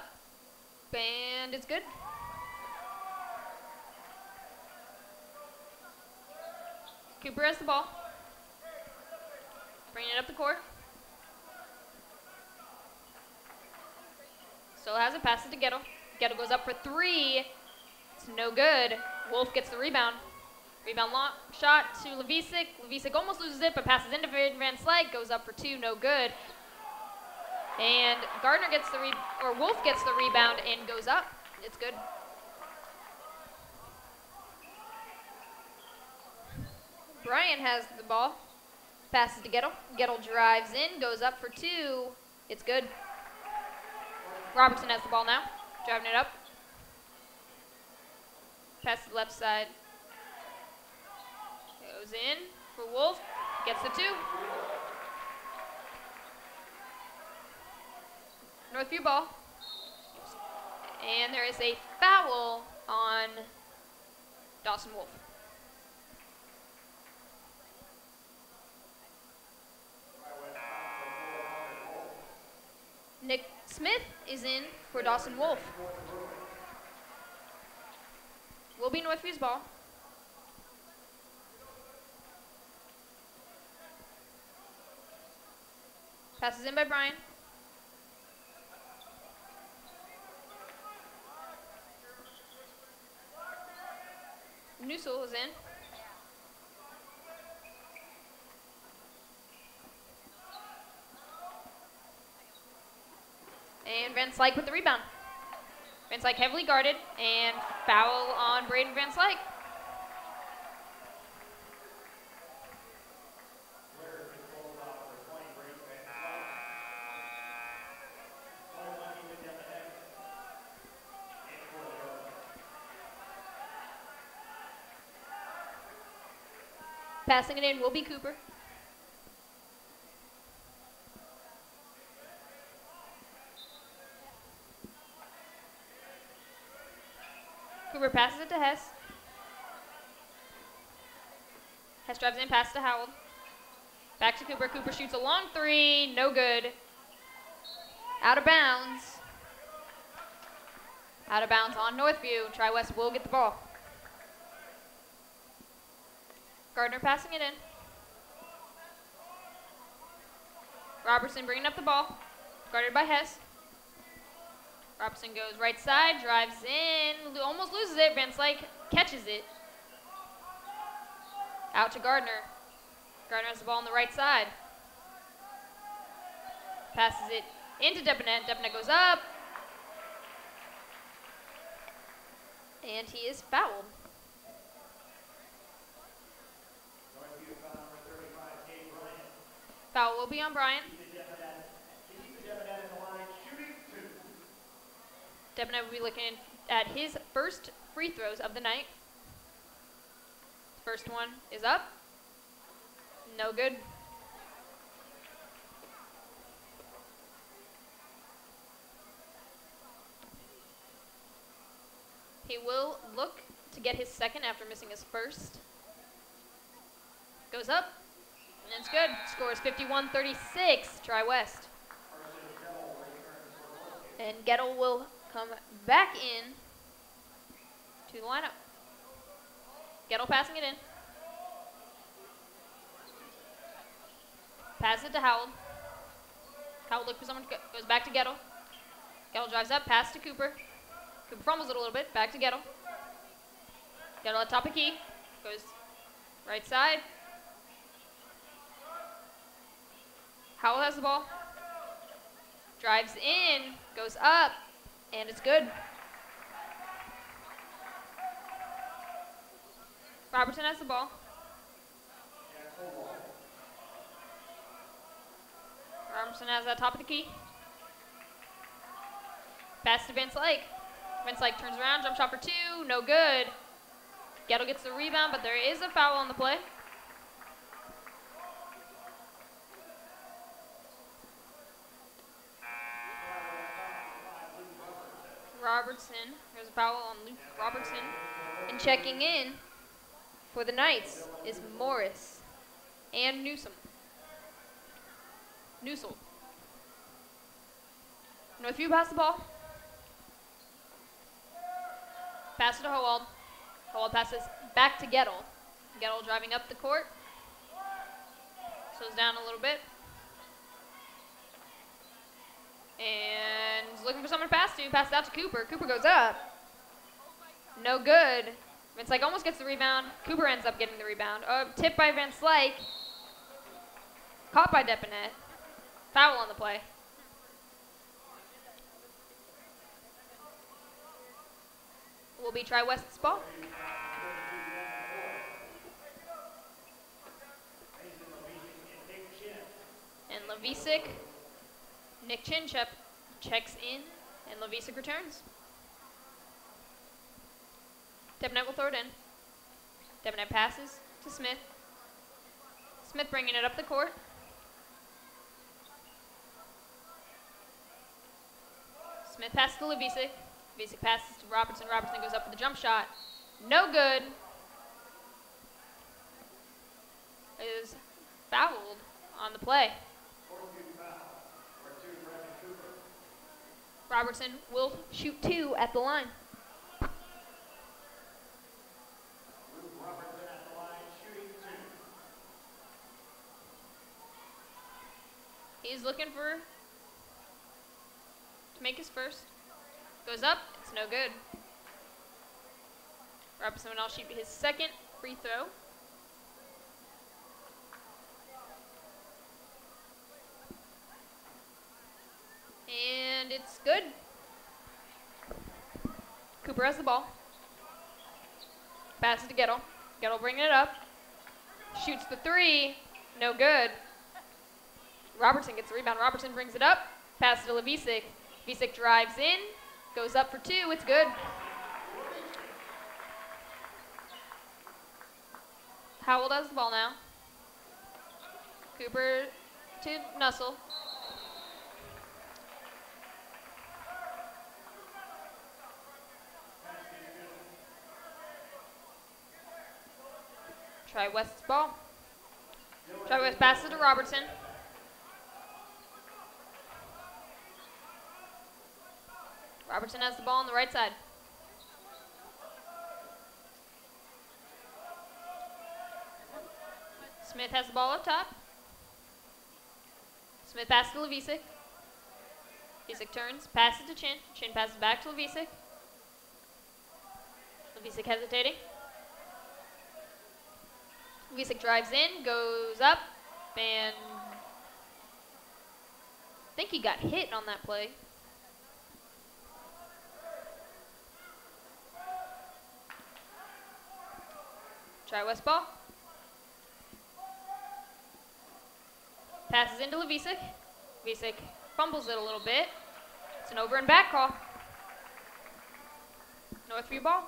and it's good. Cooper has the ball. Bringing it up the court. Still has it, passes to Gettle. Gettle goes up for 3. It's no good. Wolf gets the rebound. Rebound long shot to Levisic. Levisic almost loses it, but passes into Van Slyke. Goes up for 2, no good. And Gardner gets the Wolf gets the rebound and goes up. It's good. Bryan has the ball. Passes to Gettle. Gettle drives in, goes up for 2. It's good. Robertson has the ball now. Driving it up. Pass to the left side. Goes in for Wolf. Gets the 2. Northview ball. And there is a foul on Dawson Wolf. Nick Smith is in for Dawson Wolf. Will be Northview's ball. Passes in by Bryan. Newsel is in. And Van Slyke with the rebound. Van Slyke heavily guarded, and foul on Braden Van Slyke. Passing it in will be Cooper. Cooper passes it to Hess. Hess drives in, passes to Howell. Back to Cooper. Cooper shoots a long 3, no good. Out of bounds. Out of bounds on Northview. Tri-West will get the ball. Gardner passing it in. Robertson bringing up the ball. Guarded by Hess. Robertson goes right side, drives in, almost loses it. Van Slyke catches it. Out to Gardner. Gardner has the ball on the right side. Passes it into Depanet. Depanet goes up. And he is fouled. Foul will be on Bryan. Depanet will be looking at his first free throws of the night. First one is up. No good. He will look to get his second after missing his first. Goes up, and it's good. Scores 51-36, Tri-West. And Gettle will come back in to the lineup. Gettle passing it in. Pass it to Howell. Howell looks for someone, goes back to Gettle. Gettle drives up, pass to Cooper. Cooper fumbles it a little bit. Back to Gettle. Gettle at top of key. Goes right side. Howell has the ball. Drives in. Goes up. And it's good. Robertson has the ball. Robertson has that top of the key. Pass to Vince Lake. Vince Lake turns around, jump shot for 2, no good. Gettle gets the rebound, but there is a foul on the play. Robertson, there's a foul on Luke Robertson. And checking in for the Knights is Morris and Newsome. Northview pass the ball. Pass it to Howald. Howald passes back to Gettle. Gettle driving up the court. Slows down a little bit. And he's looking for someone to pass to. Passes out to Cooper. Cooper goes up. No good. Vince Lake almost gets the rebound. Cooper ends up getting the rebound. Tipped by Vince Lake. Caught by Depanet. Foul on the play. Will be Tri-West's ball. And Levisic, Nick Chinchep checks in, and Levisic returns. Depanet will throw it in. Depanet passes to Smith. Smith bringing it up the court. Smith passes to Levisic. Levisic passes to Robertson. Robertson goes up for the jump shot. No good. Is fouled on the play. Robertson will shoot 2 at the line. He's looking to make his first. Goes up, it's no good. Robertson will now shoot his second free throw. And it's good. Cooper has the ball. Passes to Gettle. Gettle bringing it up. Shoots the 3. No good. Robertson gets the rebound. Robertson brings it up. Passes to Levisic. Levisic drives in. Goes up for 2. It's good. Howell has the ball now. Cooper to Nussel. Tri-West's ball. Tri-West passes to Robertson. Robertson has the ball on the right side. Smith has the ball up top. Smith passes to Levisic. Levisic turns, passes to Chin. Chin passes back to Levisic. Levisic hesitating. Levisic drives in, goes up, and I think he got hit on that play. Tri-West ball. Passes into Levisic. Levisic fumbles it a little bit. It's an over and back call. Northview ball.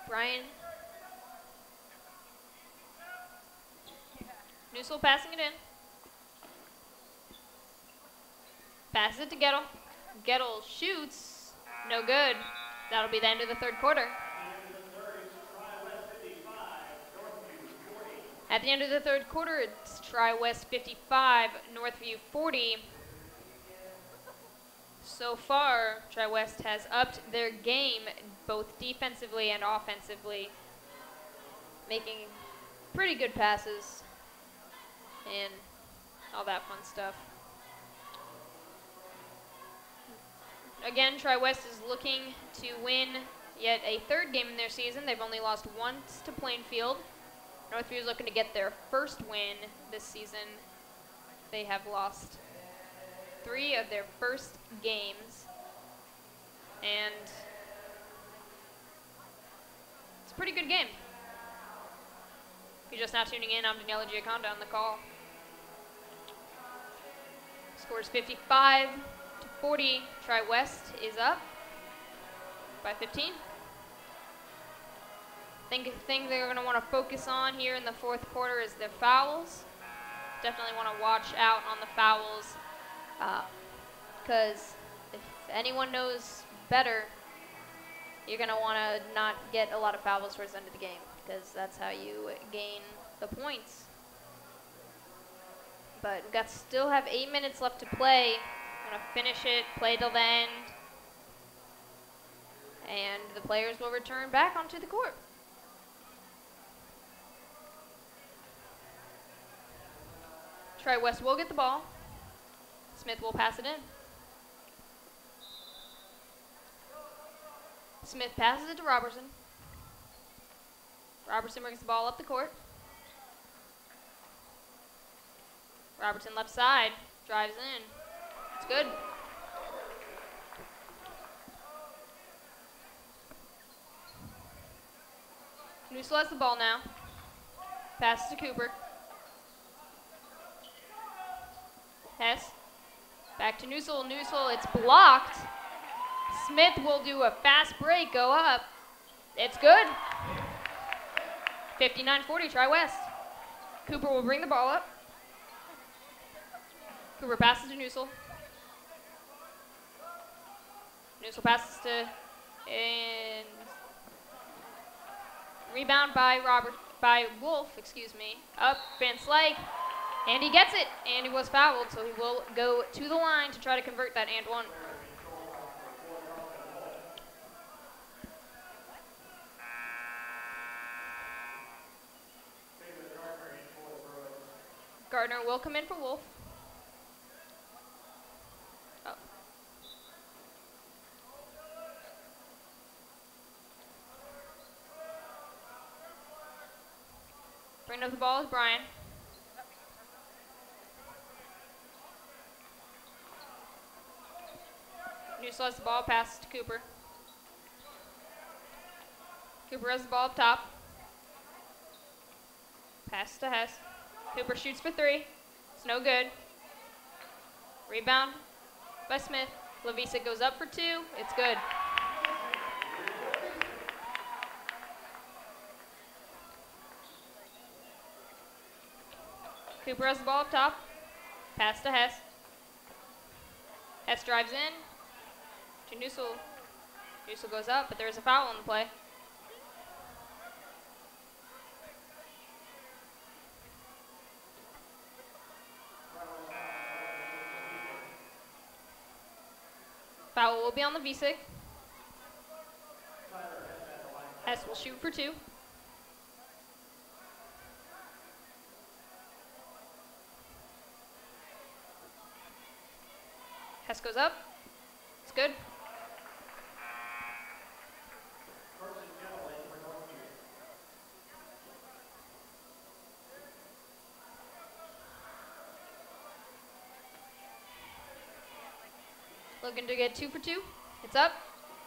Brian. Newsel passing it in. Passes it to Gettle. Gettle shoots. No good. That'll be the end of the third quarter. At the end of the third quarter, it's Tri-West 55, Northview 40. So far, Tri-West has upped their game both defensively and offensively, making pretty good passes and all that fun stuff. Again, Tri-West is looking to win yet a third game in their season. They've only lost once to Plainfield. Northview is looking to get their first win this season. They have lost 3 of their first games. And it's a pretty good game. If you're just now tuning in, I'm Daniela Giaconda on the call. Scores 55-40. Tri-West is up by 15. Thing they're going to want to focus on here in the fourth quarter is their fouls. Definitely want to watch out on the fouls, because if anyone knows better, you're going to want to not get a lot of fouls towards the end of the game, because that's how you gain the points. But we still have 8 minutes left to play. I'm going to finish it, play till the end, and the players will return back onto the court. Tri-West will get the ball. Smith will pass it in. Smith passes it to Robertson. Robertson brings the ball up the court. Robertson left side, drives in. It's good. Newsel has the ball now. Passes to Cooper. Hess. Back to Newsel. Newsel, it's blocked. Smith will do a fast break, go up. It's good. 59-40, Tri-West. Cooper will bring the ball up. Cooper passes to Newsel. Newsel passes to, and rebound by Wolf, up Van Slyke, and he gets it, and he was fouled, so he will go to the line to try to convert that and one. Gardner will come in for Wolf. Oh. Bringing up the ball is Brian. Newsel has the ball, passes to Cooper. Cooper has the ball up top. Pass to Hess. Cooper shoots for 3. It's no good. Rebound by Smith. Lavisa goes up for 2. It's good. Cooper has the ball up top. Pass to Hess. Hess drives in. To Newsel. Newsel goes up, but there is a foul on the play. Foul will be on the Visick. Hess will shoot for 2. Hess goes up. It's good. Looking to get 2 for 2. It's up.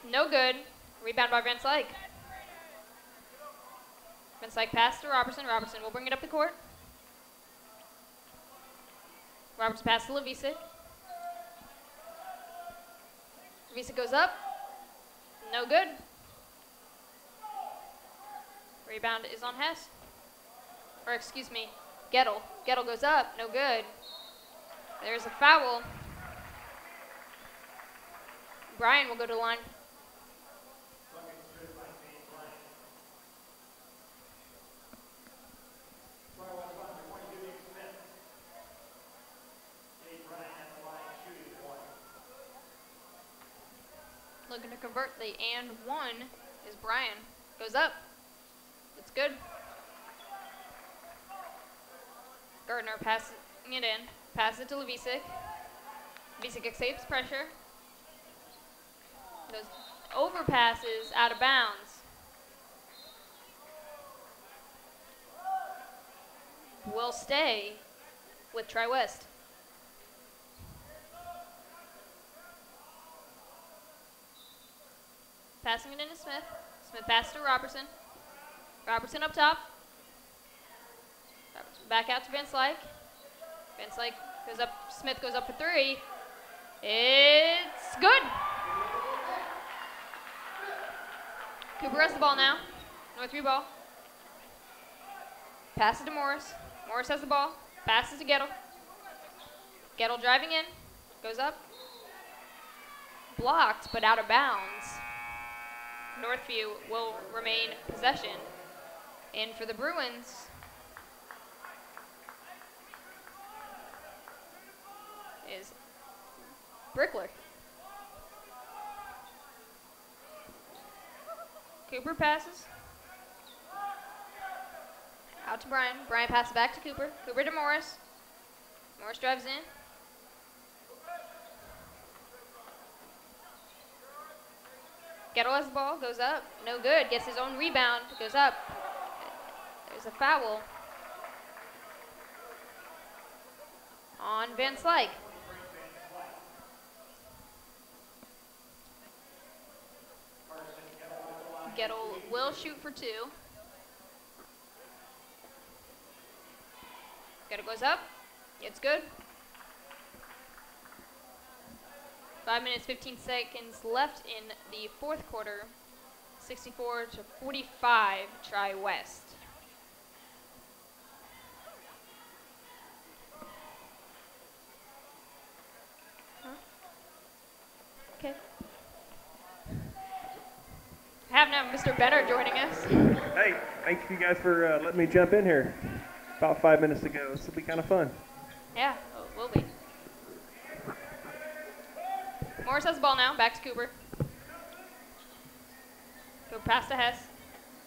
No good. Rebound by Van Slyke. Van Slyke pass to Robertson. Robertson will bring it up the court. Robertson pass to Lavisic. Lavisic goes up. No good. Rebound is on Hess. Or excuse me, Gettle. Gettle goes up. No good. There's a foul. Brian will go to the line. Looking to convert the and one is Brian. Goes up. It's good. Gardner passing it in. Passes it to Levisic. Levisic escapes pressure. Goes overpasses out of bounds. Will stay with Tri-West. Passing it into Smith. Smith passes to Robertson. Robertson up top. Robertson back out to Van Slyke. Van Slyke goes up. Smith goes up for three. It's good. Cooper has the ball now. Northview ball. Passes to Morris. Morris has the ball. Passes to Gettle. Gettle driving in. Goes up. Blocked, but out of bounds. Northview will remain possession. And for the Bruins is Brickler. Cooper passes. Out to Brian. Brian passes back to Cooper. Cooper to Morris. Morris drives in. Gettle has the ball, goes up, no good, gets his own rebound, goes up. There's a foul on Van Slyke. Gettle will shoot for two. Gettle goes up, it's good. 5 minutes, 15 seconds left in the fourth quarter. 64-45, Tri-West. Okay. I have now Mr. Benner joining us. Hey, thank you guys for letting me jump in here. About 5 minutes to go. This will be kind of fun. Yeah, it will be. Morris has the ball now. Back to Cooper. Go pass to Hess.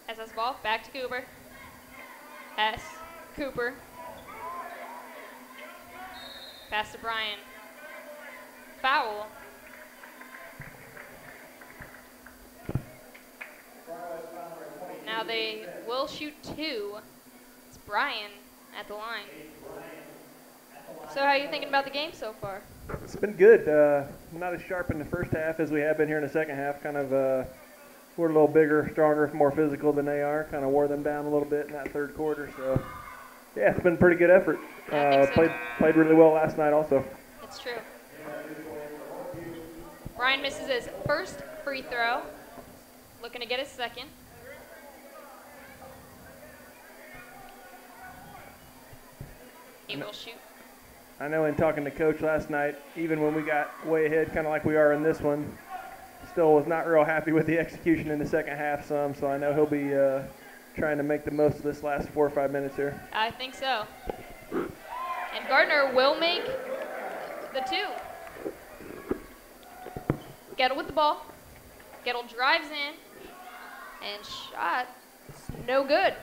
Hess has the ball. Back to Cooper. Hess. Cooper. Pass to Brian. Foul. Now they will shoot two. It's Brian at the line. So how are you thinking about the game so far? It's been good. Not as sharp in the first half as we have been here in the second half. Kind of, we're a little bigger, stronger, more physical than they are. Kind of wore them down a little bit in that third quarter. So, yeah, it's been a pretty good effort. Played really well last night also. It's true. Brian misses his first free throw. Looking to get his second. He will shoot. I know in talking to Coach last night, even when we got way ahead, kind of like we are in this one, still was not real happy with the execution in the second half some, so I know he'll be trying to make the most of this last 4 or 5 minutes here. I think so. And Gardner will make the two. Gettle with the ball. Gettle drives in, and shot no good.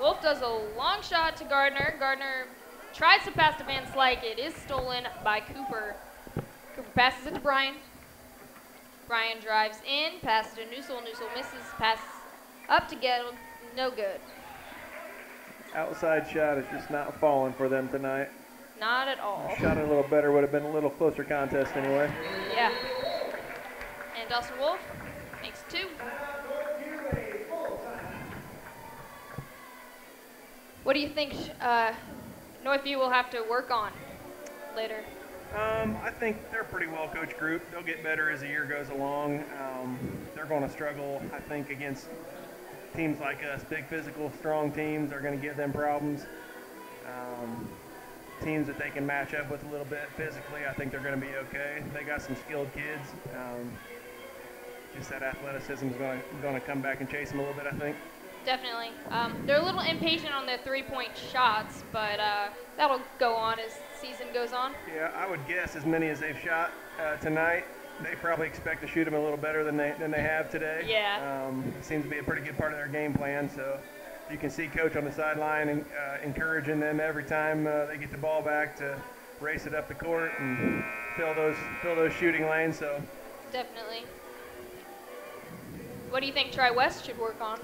Wolf does a long shot to Gardner. Gardner tries to pass to Van Slyke. It is stolen by Cooper. Cooper passes it to Brian. Brian drives in, passes to Newsel. Newsel misses, passes up to Gettle. No good. Outside shot is just not falling for them tonight. Not at all. Shot it a little better, would have been a little closer contest anyway. Yeah. And Dawson Wolf makes two. What do you think Northview will have to work on later? I think they're a pretty well-coached group. They'll get better as the year goes along. They're going to struggle, I think, against teams like us. Big physical, strong teams are going to give them problems. Teams that they can match up with a little bit physically, I think they're going to be okay. They got some skilled kids. Just that athleticism is going to come back and chase them a little bit, I think. Definitely. They're a little impatient on their three-point shots, but that'll go on as the season goes on. Yeah, I would guess as many as they've shot tonight, they probably expect to shoot them a little better than they have today. Yeah. It seems to be a pretty good part of their game plan, so you can see Coach on the sideline and encouraging them every time they get the ball back to race it up the court and fill those shooting lanes. So definitely. What do you think Tri-West should work on?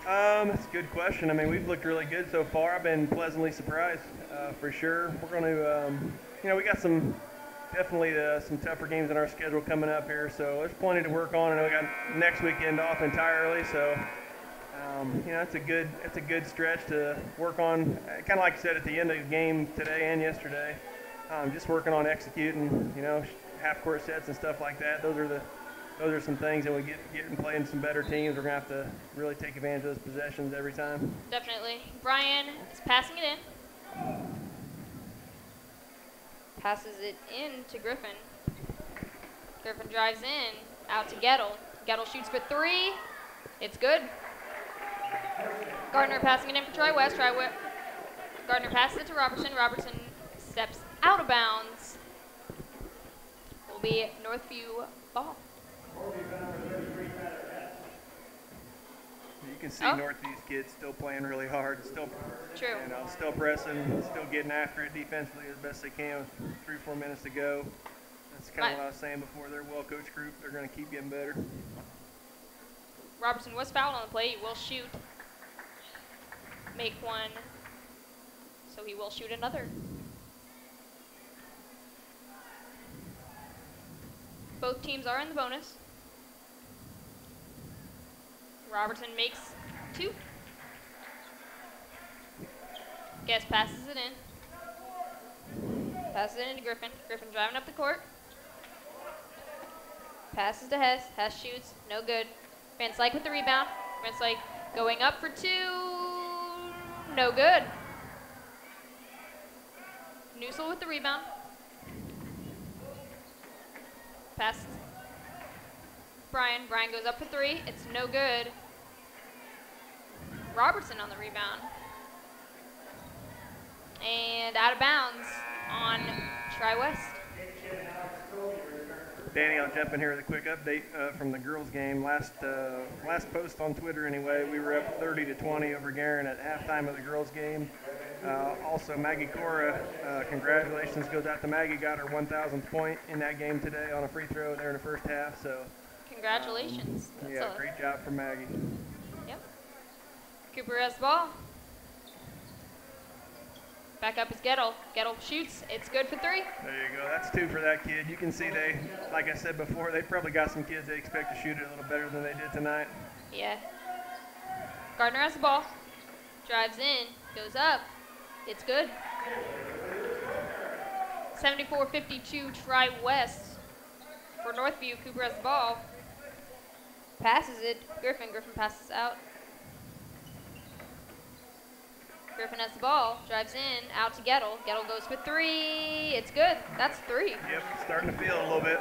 That's a good question. I mean, we've looked really good so far. I've been pleasantly surprised, for sure. We're going to, we got definitely some tougher games in our schedule coming up here, so there's plenty to work on. I know we got next weekend off entirely, so it's a good stretch to work on. Kind of like I said at the end of the game today and yesterday, just working on executing, half-court sets and stuff like that. Those are some things that we get and playing some better teams. We're going to have to really take advantage of those possessions every time. Definitely. Brian is passing it in. Passes it in to Griffin. Griffin drives in, out to Gettle. Gettle shoots for three. It's good. Gardner passing it in for Tri-West. Gardner passes it to Robertson. Robertson steps out of bounds. Will be Northview ball. You can see Northview's kids still playing really hard, still pressing, still getting after it defensively as best they can with 3 or 4 minutes to go. That's kind of what I was saying before. They're a well-coached group. They're going to keep getting better. Robertson was fouled on the play. He will shoot. Make one. So he will shoot another. Both teams are in the bonus. Robertson makes 2. Guest passes it in. Passes it into Griffin. Griffin driving up the court. Passes to Hess. Hess shoots. No good. Van Slyke with the rebound. Van Slyke going up for 2. No good. Newsel with the rebound. Pass. Brian goes up for 3. It's no good. Robertson on the rebound. And out of bounds on Tri-West. Danny, I'll jump in here with a quick update from the girls' game. Last post on Twitter, anyway, we were up 30-20 over Guerin at halftime of the girls' game. Also, Maggie Cora, congratulations goes out to Maggie. Got her 1,000th point in that game today on a free throw there in the first half. So, congratulations. Great job for Maggie. Yep. Cooper has the ball. Back up is Gettle. Gettle shoots. It's good for 3. There you go. That's 2 for that kid. You can see like I said before, they probably got some kids they expect to shoot it a little better than they did tonight. Yeah. Gardner has the ball. Drives in. Goes up. It's good. 74-52 Tri-West for Northview. Cooper has the ball. Passes it. Griffin passes out. Griffin has the ball, drives in, out to Gettle. Gettle goes for 3. It's good. That's 3. Yep, starting to feel a little bit.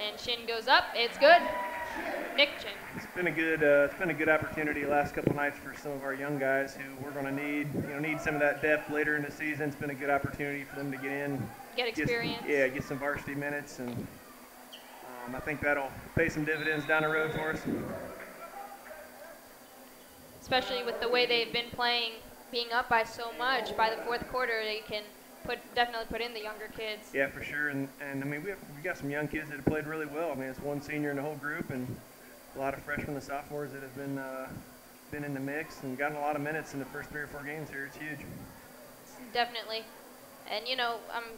And Shin goes up. It's good. Nick Shin. It's been a good opportunity the last couple nights for some of our young guys who we're going to need some of that depth later in the season. It's been a good opportunity for them to get in, get experience. Get some varsity minutes, and I think that'll pay some dividends down the road for us. Especially with the way they've been playing, being up by so much, by the fourth quarter, they can definitely put in the younger kids. Yeah, for sure. And I mean, we got some young kids that have played really well. I mean, it's one senior in the whole group, and a lot of freshmen and sophomores that have been in the mix and gotten a lot of minutes in the first 3 or 4 games here. It's huge. Definitely. And,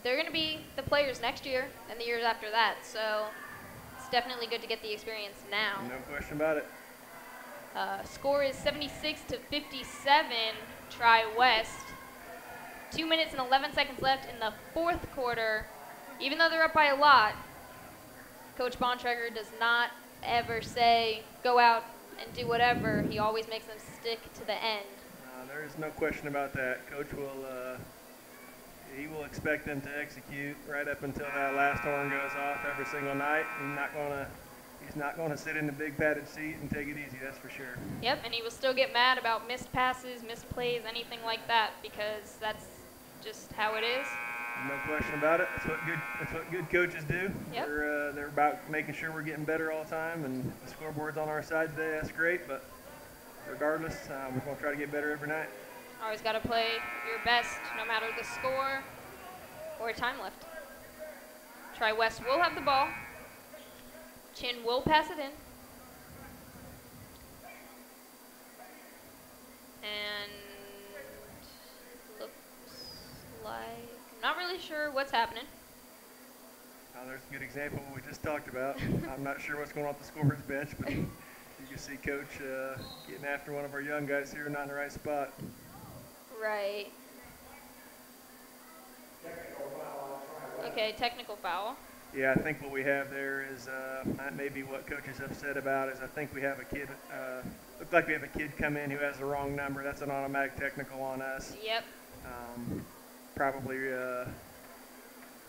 they're going to be the players next year and the years after that, so it's definitely good to get the experience now. No question about it. Score is 76-57, Tri-West. 2 minutes and 11 seconds left in the fourth quarter. Even though they're up by a lot, Coach Bontrager does not ever say, go out and do whatever. He always makes them stick to the end. There is no question about that. Coach will expect them to execute right up until that last horn goes off every single night. He's not going to sit in the big padded seat and take it easy, that's for sure. Yep, and he will still get mad about missed passes, missed plays, anything like that, because that's just how it is. No question about it. That's what good coaches do. Yep. They're about making sure we're getting better all the time, and the scoreboard's on our side today. That's great, but regardless, we're going to try to get better every night. Always got to play your best, no matter the score or time left. Tri-West will have the ball. Chin will pass it in. And looks like, I'm not really sure what's happening. There's a good example of what we just talked about. I'm not sure what's going on at the scorer's bench, but you can see Coach getting after one of our young guys here, not in the right spot. Right. Okay, technical foul. Yeah, I think what we have there is maybe what Coach is upset about is I think we have a kid, looks like we have a kid come in who has the wrong number. That's an automatic technical on us. Yep. Probably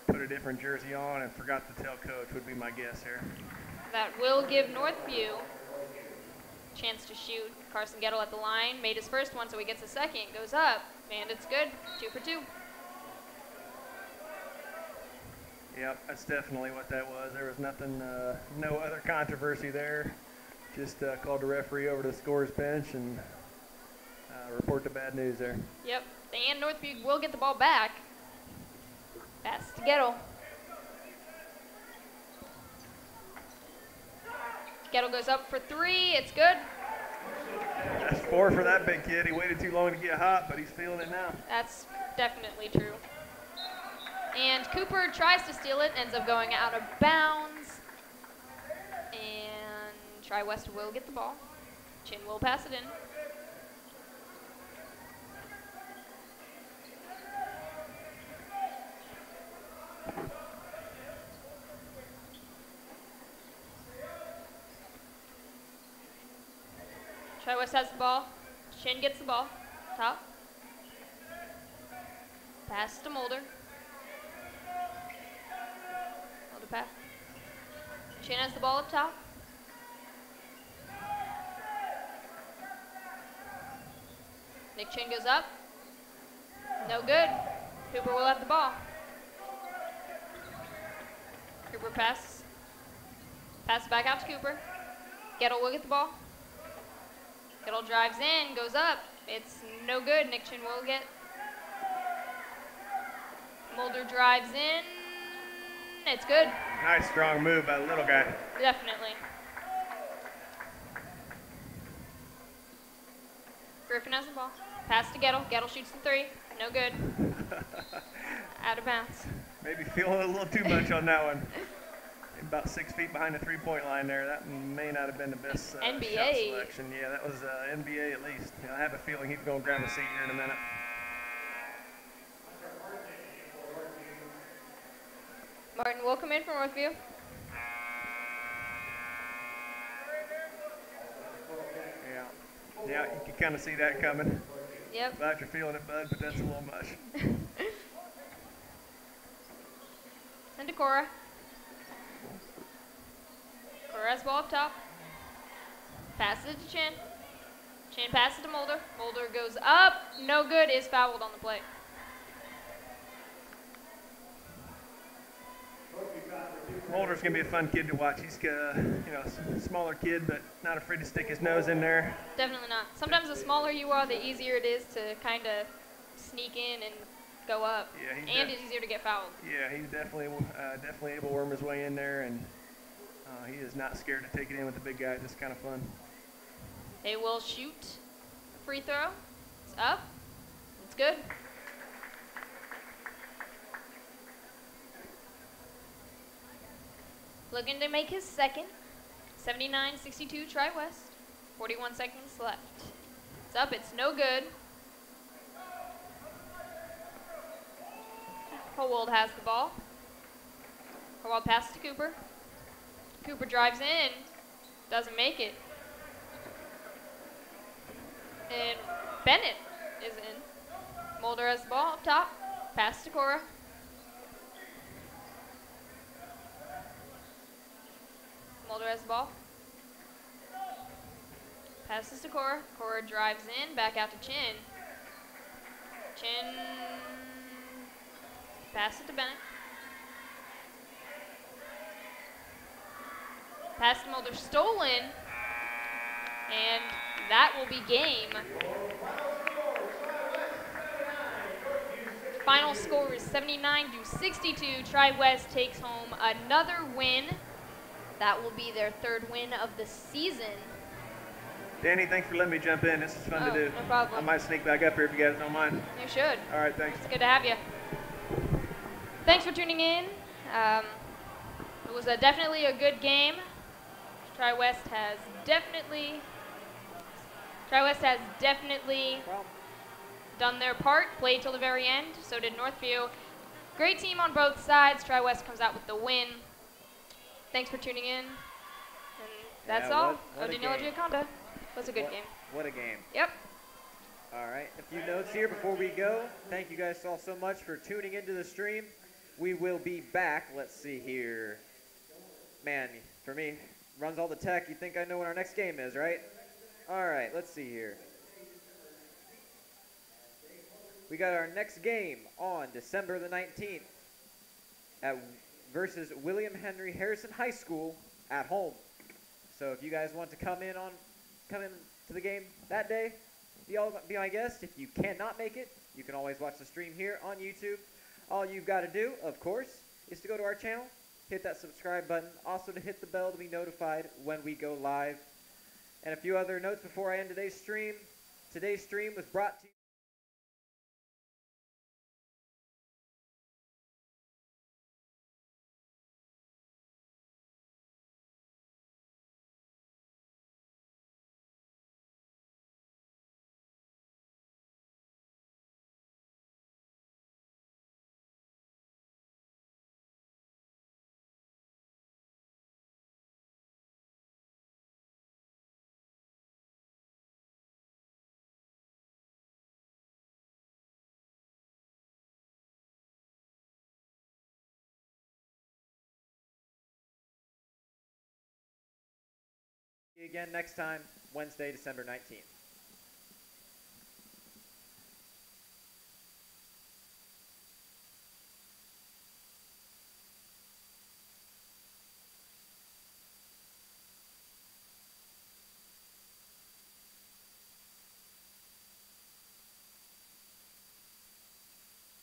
put a different jersey on and forgot to tell Coach would be my guess here. That will give Northview a chance to shoot. Carson Gettle at the line, made his first one, so he gets a second, goes up, and it's good, 2 for 2. Yep, that's definitely what that was. There was nothing, no other controversy there. Just called the referee over to the scorer's bench and report the bad news there. Yep, and Northview will get the ball back. Pass to Gettle. Gettle goes up for 3, it's good. That's 4 for that big kid. He waited too long to get hot, but he's feeling it now. That's definitely true. And Cooper tries to steal it, ends up going out of bounds. And Tri-West will get the ball. Chin will pass it in. Tri-West has the ball. Chin gets the ball. Top. Pass to Mulder. Mulder pass. Chin has the ball up top. Nick Chin goes up. No good. Cooper will have the ball. Cooper passes. Pass back out to Cooper. Gettle will get the ball. Gettle drives in, goes up. It's no good. Nick Chin will get. Mulder drives in. It's good. Nice strong move by the little guy. Definitely. Griffin has the ball. Pass to Gettle. Gettle shoots the 3. No good. Out of bounds. Maybe feeling a little too much on that one. About 6 feet behind the three-point line there. That may not have been the best NBA shot selection. Yeah, that was NBA at least. You know, I have a feeling he's going to grab a seat here in a minute. Martin will come in from Northview. Yeah, you can kind of see that coming. Yep. Glad you're feeling it, bud, but that's a little much. Send to Cora. Cora has the ball up top. Passes it to Chin. Chin passes to Mulder. Mulder goes up. No good. Is fouled on the play. Mulder's going to be a fun kid to watch. He's a smaller kid, but not afraid to stick his nose in there. Definitely not. Sometimes the smaller you are, the easier it is to kind of sneak in and go up. Yeah, and it's easier to get fouled. Yeah, he's definitely able to worm his way in there, and he is not scared to take it in with the big guys. It's kind of fun. They will shoot a free throw. It's up. It's good. Looking to make his second. 79-62 Tri-West. 41 seconds left. It's up. It's no good. Howald has the ball. Howald passes to Cooper. Cooper drives in. Doesn't make it. And Bennett is in. Mulder has the ball up top. Pass to Cora. Mulder has the ball. Passes to Cora. Cora drives in. Back out to Chin. Chin Pass it to Bennett. Pass to Mulder, stolen. And that will be game. Final score is 79-62. Tri-West takes home another win. That will be their third win of the season. Danny, thanks for letting me jump in. This is fun to do. No problem. I might sneak back up here if you guys don't mind. You should. All right, thanks. It's good to have you. Thanks for tuning in. It was definitely a good game. Tri-West has definitely done their part, played till the very end. So did Northview. Great team on both sides. Tri-West comes out with the win. Thanks for tuning in. And that's all. Odinilla Gioconda. Was a good game. What a game. Yep. All right, a few notes here before we go. Thank you guys all so much for tuning into the stream. We will be back. Let's see here. Man, for me, runs all the tech. You think I know when our next game is, right? All right, let's see here. We got our next game on December the 19th versus William Henry Harrison High School at home. So if you guys want to come in to the game that day, be my guest. If you cannot make it, you can always watch the stream here on YouTube. All you've got to do, of course, is to go to our channel, hit that subscribe button, also to hit the bell to be notified when we go live. And a few other notes before I end today's stream. Today's stream was brought to you again next time, Wednesday, December 19th.